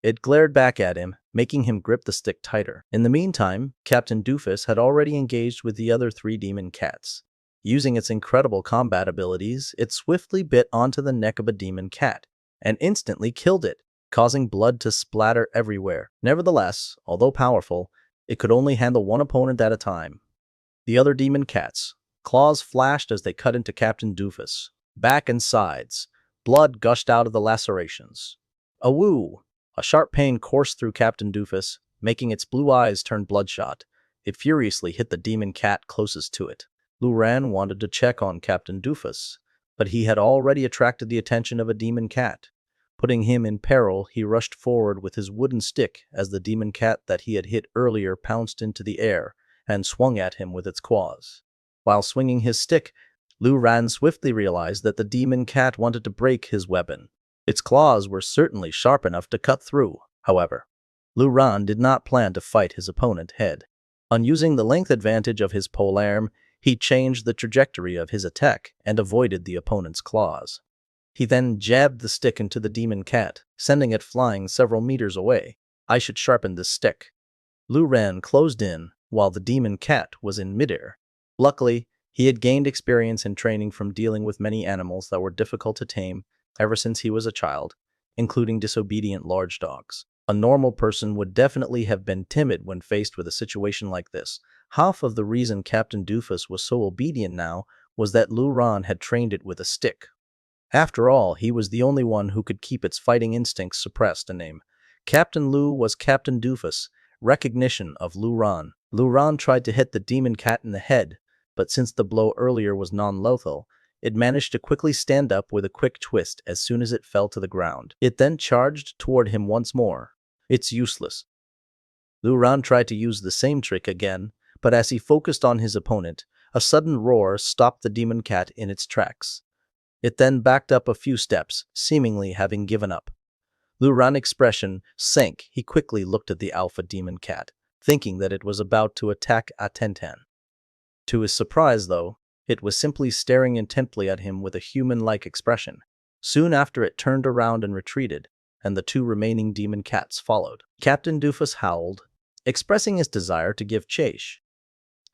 It glared back at him, making him grip the stick tighter. In the meantime, Captain Doofus had already engaged with the other 3 demon cats. Using its incredible combat abilities, it swiftly bit onto the neck of a demon cat and instantly killed it, causing blood to splatter everywhere. Nevertheless, although powerful, it could only handle one opponent at a time. The other demon cats' claws flashed as they cut into Captain Doofus. Back and sides, blood gushed out of the lacerations. Awoo! A sharp pain coursed through Captain Doofus, making its blue eyes turn bloodshot. It furiously hit the demon cat closest to it. Luran wanted to check on Captain Doofus, but he had already attracted the attention of a demon cat. Putting him in peril, he rushed forward with his wooden stick as the demon cat that he had hit earlier pounced into the air and swung at him with its claws. While swinging his stick, Luran swiftly realized that the demon cat wanted to break his weapon. Its claws were certainly sharp enough to cut through, however. Luran did not plan to fight his opponent head. On using the length advantage of his polearm, he changed the trajectory of his attack and avoided the opponent's claws. He then jabbed the stick into the demon cat, sending it flying several meters away. I should sharpen this stick. Luran closed in, while the demon cat was in midair. Luckily, he had gained experience in training from dealing with many animals that were difficult to tame ever since he was a child, including disobedient large dogs. A normal person would definitely have been timid when faced with a situation like this. Half of the reason Captain Doofus was so obedient now was that Luran had trained it with a stick. After all, he was the only one who could keep its fighting instincts suppressed. A name. Captain Lu was Captain Doofus, recognition of Luran. Luran tried to hit the demon cat in the head, but since the blow earlier was non-lethal, it managed to quickly stand up with a quick twist as soon as it fell to the ground. It then charged toward him once more. It's useless. Luran tried to use the same trick again, but as he focused on his opponent, a sudden roar stopped the demon cat in its tracks. It then backed up a few steps, seemingly having given up. Luran's expression sank. He quickly looked at the alpha demon cat, thinking that it was about to attack Atenten. To his surprise, though, it was simply staring intently at him with a human-like expression. Soon after, it turned around and retreated, and the 2 remaining demon cats followed. Captain Doofus howled, expressing his desire to give chase.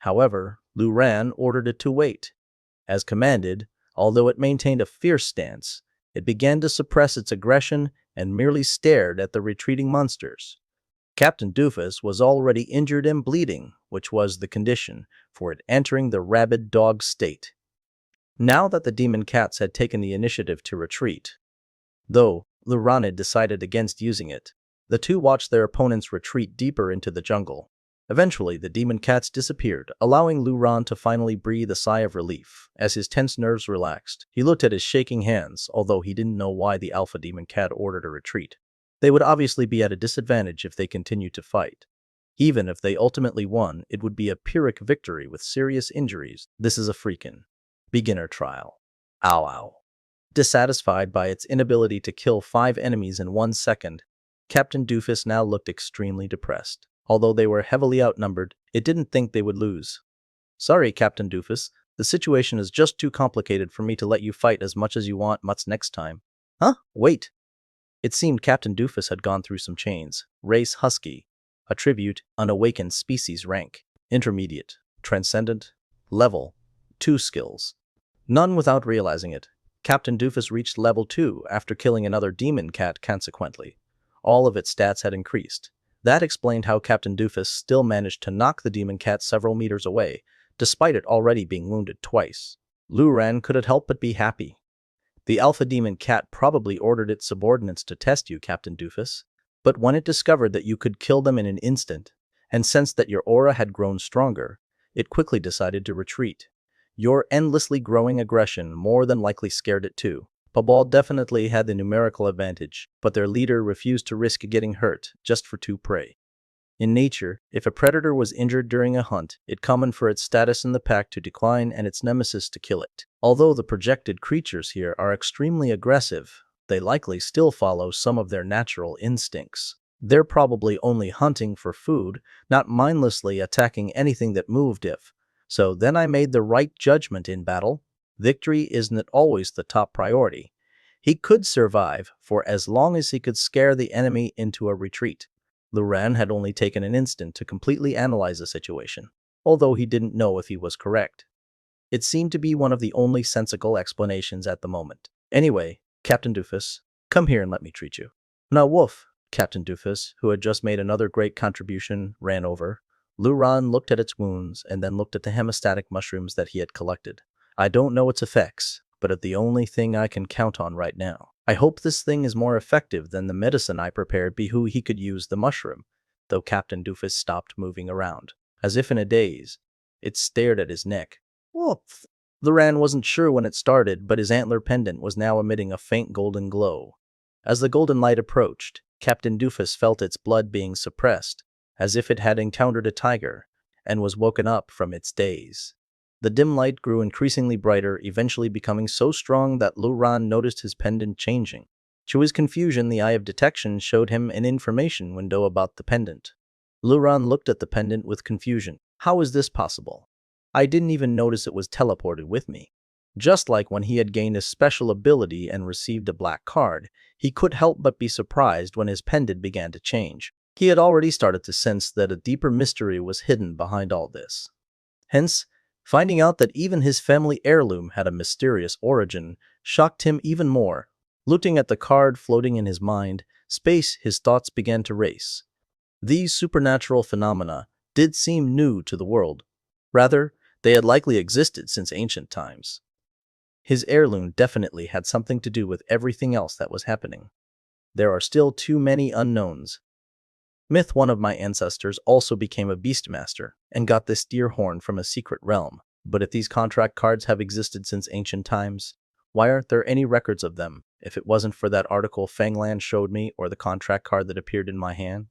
However, Luran ordered it to wait. As commanded, although it maintained a fierce stance, it began to suppress its aggression and merely stared at the retreating monsters. Captain Doofus was already injured and bleeding, which was the condition for it entering the rabid dog state. Now that the demon cats had taken the initiative to retreat, though Luran had decided against using it, the 2 watched their opponents retreat deeper into the jungle. Eventually, the demon cats disappeared, allowing Luran to finally breathe a sigh of relief. As his tense nerves relaxed, he looked at his shaking hands, although he didn't know why the alpha demon cat ordered a retreat. They would obviously be at a disadvantage if they continued to fight. Even if they ultimately won, it would be a Pyrrhic victory with serious injuries. This is a freaking beginner trial. Ow ow. Dissatisfied by its inability to kill 5 enemies in 1 second, Captain Doofus now looked extremely depressed. Although they were heavily outnumbered, it didn't think they would lose. Sorry, Captain Doofus, the situation is just too complicated for me to let you fight as much as you want much next time. Huh? Wait. It seemed Captain Doofus had gone through some chains. Race Husky. Attribute Unawakened Species Rank. Intermediate. Transcendent. Level 2 skills. None without realizing it. Captain Doofus reached level 2 after killing another demon cat consequently. All of its stats had increased. That explained how Captain Doofus still managed to knock the demon cat several meters away, despite it already being wounded twice. Luran couldn't help but be happy. The alpha demon cat probably ordered its subordinates to test you, Captain Doofus, but when it discovered that you could kill them in an instant, and sensed that your aura had grown stronger, it quickly decided to retreat. Your endlessly growing aggression more than likely scared it too. Babal definitely had the numerical advantage, but their leader refused to risk getting hurt just for 2 prey. In nature, if a predator was injured during a hunt, it's common for its status in the pack to decline and its nemesis to kill it. Although the projected creatures here are extremely aggressive, they likely still follow some of their natural instincts. They're probably only hunting for food, not mindlessly attacking anything that moved if. So then I made the right judgment in battle. Victory isn't always the top priority. He could survive for as long as he could scare the enemy into a retreat. Luran had only taken an instant to completely analyze the situation, although he didn't know if he was correct. It seemed to be one of the only sensible explanations at the moment. Anyway, Captain Doofus, come here and let me treat you. Now, Wolf, Captain Doofus, who had just made another great contribution, ran over. Luran looked at its wounds and then looked at the hemostatic mushrooms that he had collected. I don't know its effects, but it's the only thing I can count on right now. I hope this thing is more effective than the medicine I prepared be who he could use the mushroom, though Captain Doofus stopped moving around. As if in a daze, it stared at his neck. Woof! Luran wasn't sure when it started, but his antler pendant was now emitting a faint golden glow. As the golden light approached, Captain Doofus felt its blood being suppressed, as if it had encountered a tiger, and was woken up from its daze. The dim light grew increasingly brighter, eventually becoming so strong that Luran noticed his pendant changing. To his confusion, the Eye of Detection showed him an information window about the pendant. Luran looked at the pendant with confusion. How is this possible? I didn't even notice it was teleported with me. Just like when he had gained a special ability and received a black card, he couldn't help but be surprised when his pendant began to change. He had already started to sense that a deeper mystery was hidden behind all this. Hence, finding out that even his family heirloom had a mysterious origin shocked him even more. Looking at the card floating in his mind, his thoughts began to race. These supernatural phenomena did seem new to the world. Rather, they had likely existed since ancient times. His heirloom definitely had something to do with everything else that was happening. There are still too many unknowns. One of my ancestors also became a Beastmaster and got this deer horn from a secret realm. But if these contract cards have existed since ancient times, why aren't there any records of them if it wasn't for that article Fangland showed me or the contract card that appeared in my hand?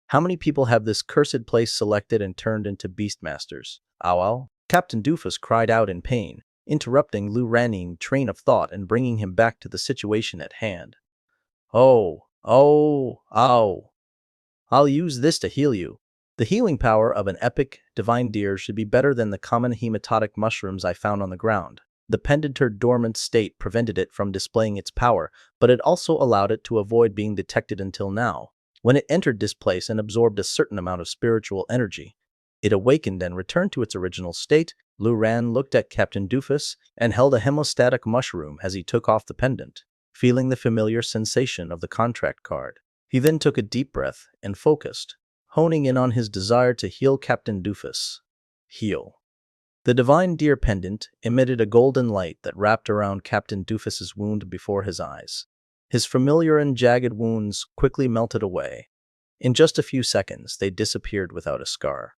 How many people have this cursed place selected and turned into Beastmasters? Ow ow. Captain Doofus cried out in pain, interrupting Luran's train of thought and bringing him back to the situation at hand. Oh, ow. I'll use this to heal you. The healing power of an epic, divine deer should be better than the common hematotic mushrooms I found on the ground. The pendant's dormant state prevented it from displaying its power, but it also allowed it to avoid being detected until now. When it entered this place and absorbed a certain amount of spiritual energy, it awakened and returned to its original state. Luran looked at Captain Doofus and held a hemostatic mushroom as he took off the pendant, feeling the familiar sensation of the contract card. He then took a deep breath and focused, honing in on his desire to heal Captain Doofus. Heal. The divine deer pendant emitted a golden light that wrapped around Captain Doofus's wound before his eyes. His familiar and jagged wounds quickly melted away. In just a few seconds, they disappeared without a scar.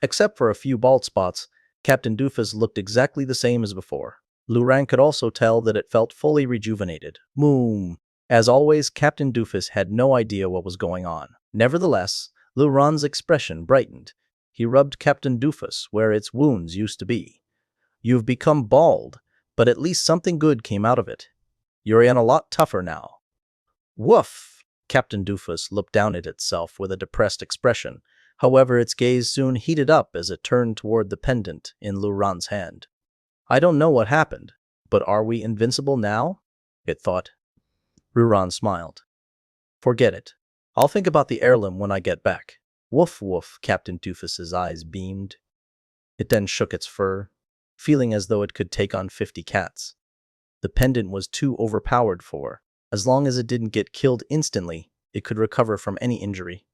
Except for a few bald spots, Captain Doofus looked exactly the same as before. Luran could also tell that it felt fully rejuvenated. Moom. As always, Captain Doofus had no idea what was going on. Nevertheless, Luran's expression brightened. He rubbed Captain Doofus where its wounds used to be. You've become bald, but at least something good came out of it. You're in a lot tougher now. Woof! Captain Doofus looked down at itself with a depressed expression. However, its gaze soon heated up as it turned toward the pendant in Luran's hand. I don't know what happened, but are we invincible now? It thought. Luran smiled. Forget it. I'll think about the heirloom when I get back. Woof woof, Captain Doofus's eyes beamed. It then shook its fur, feeling as though it could take on 50 cats. The pendant was too overpowered for. As long as it didn't get killed instantly, it could recover from any injury.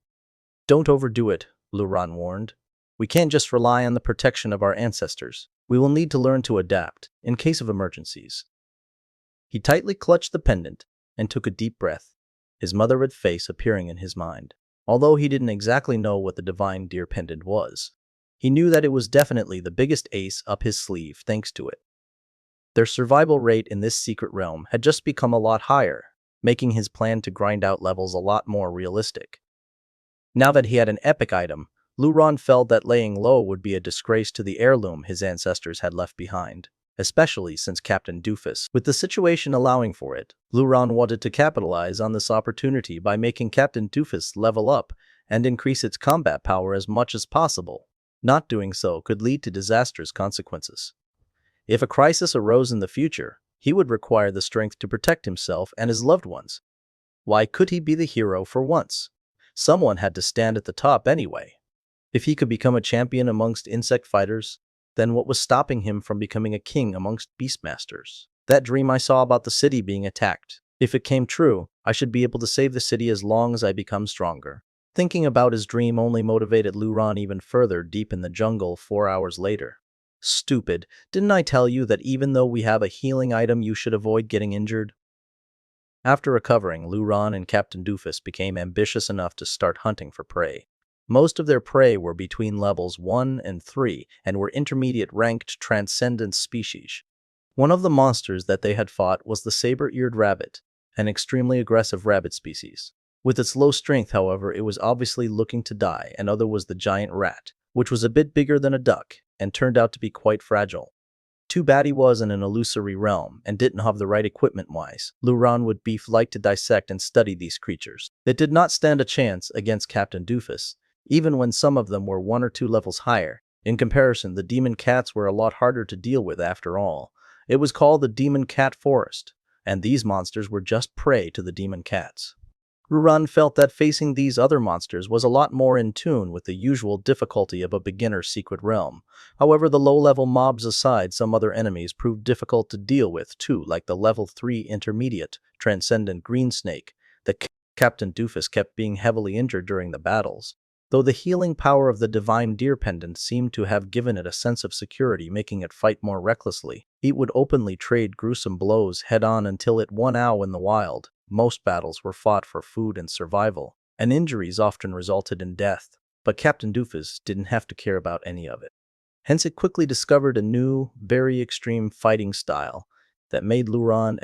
Don't overdo it, Luran warned. We can't just rely on the protection of our ancestors. We will need to learn to adapt in case of emergencies. He tightly clutched the pendant and took a deep breath, his mother-red face appearing in his mind. Although he didn't exactly know what the divine deer pendant was, he knew that it was definitely the biggest ace up his sleeve thanks to it. Their survival rate in this secret realm had just become a lot higher, making his plan to grind out levels a lot more realistic. Now that he had an epic item, Luran felt that laying low would be a disgrace to the heirloom his ancestors had left behind. especially since Captain Doofus. With the situation allowing for it, Luran wanted to capitalize on this opportunity by making Captain Doofus level up and increase its combat power as much as possible. Not doing so could lead to disastrous consequences. If a crisis arose in the future, he would require the strength to protect himself and his loved ones. Why could he be the hero for once? Someone had to stand at the top anyway. If he could become a champion amongst insect fighters, then what was stopping him from becoming a king amongst beastmasters? That dream I saw about the city being attacked. If it came true, I should be able to save the city as long as I become stronger. Thinking about his dream only motivated Luran even further deep in the jungle 4 hours later. Stupid, didn't I tell you that even though we have a healing item you should avoid getting injured? After recovering, Luran and Captain Doofus became ambitious enough to start hunting for prey. Most of their prey were between levels 1 and 3 and were intermediate ranked transcendent species. One of the monsters that they had fought was the saber-eared rabbit, an extremely aggressive rabbit species. With its low strength, however, it was obviously looking to die. Another was the giant rat, which was a bit bigger than a duck and turned out to be quite fragile. Too bad he was in an illusory realm and didn't have the right equipment-wise. Luran would like to dissect and study these creatures. They did not stand a chance against Captain Doofus, even when some of them were 1 or 2 levels higher. In comparison, the demon cats were a lot harder to deal with after all. It was called the Demon Cat Forest, and these monsters were just prey to the demon cats. Luran felt that facing these other monsters was a lot more in tune with the usual difficulty of a beginner's secret realm. However, the low-level mobs aside, some other enemies proved difficult to deal with too, like the level 3 intermediate, transcendent green snake. Captain Doofus kept being heavily injured during the battles, though the healing power of the divine deer pendant seemed to have given it a sense of security, making it fight more recklessly. It would openly trade gruesome blows head-on until it won out in the wild. Most battles were fought for food and survival, and injuries often resulted in death, but Captain Doofus didn't have to care about any of it. Hence it quickly discovered a new, very extreme fighting style that made Luran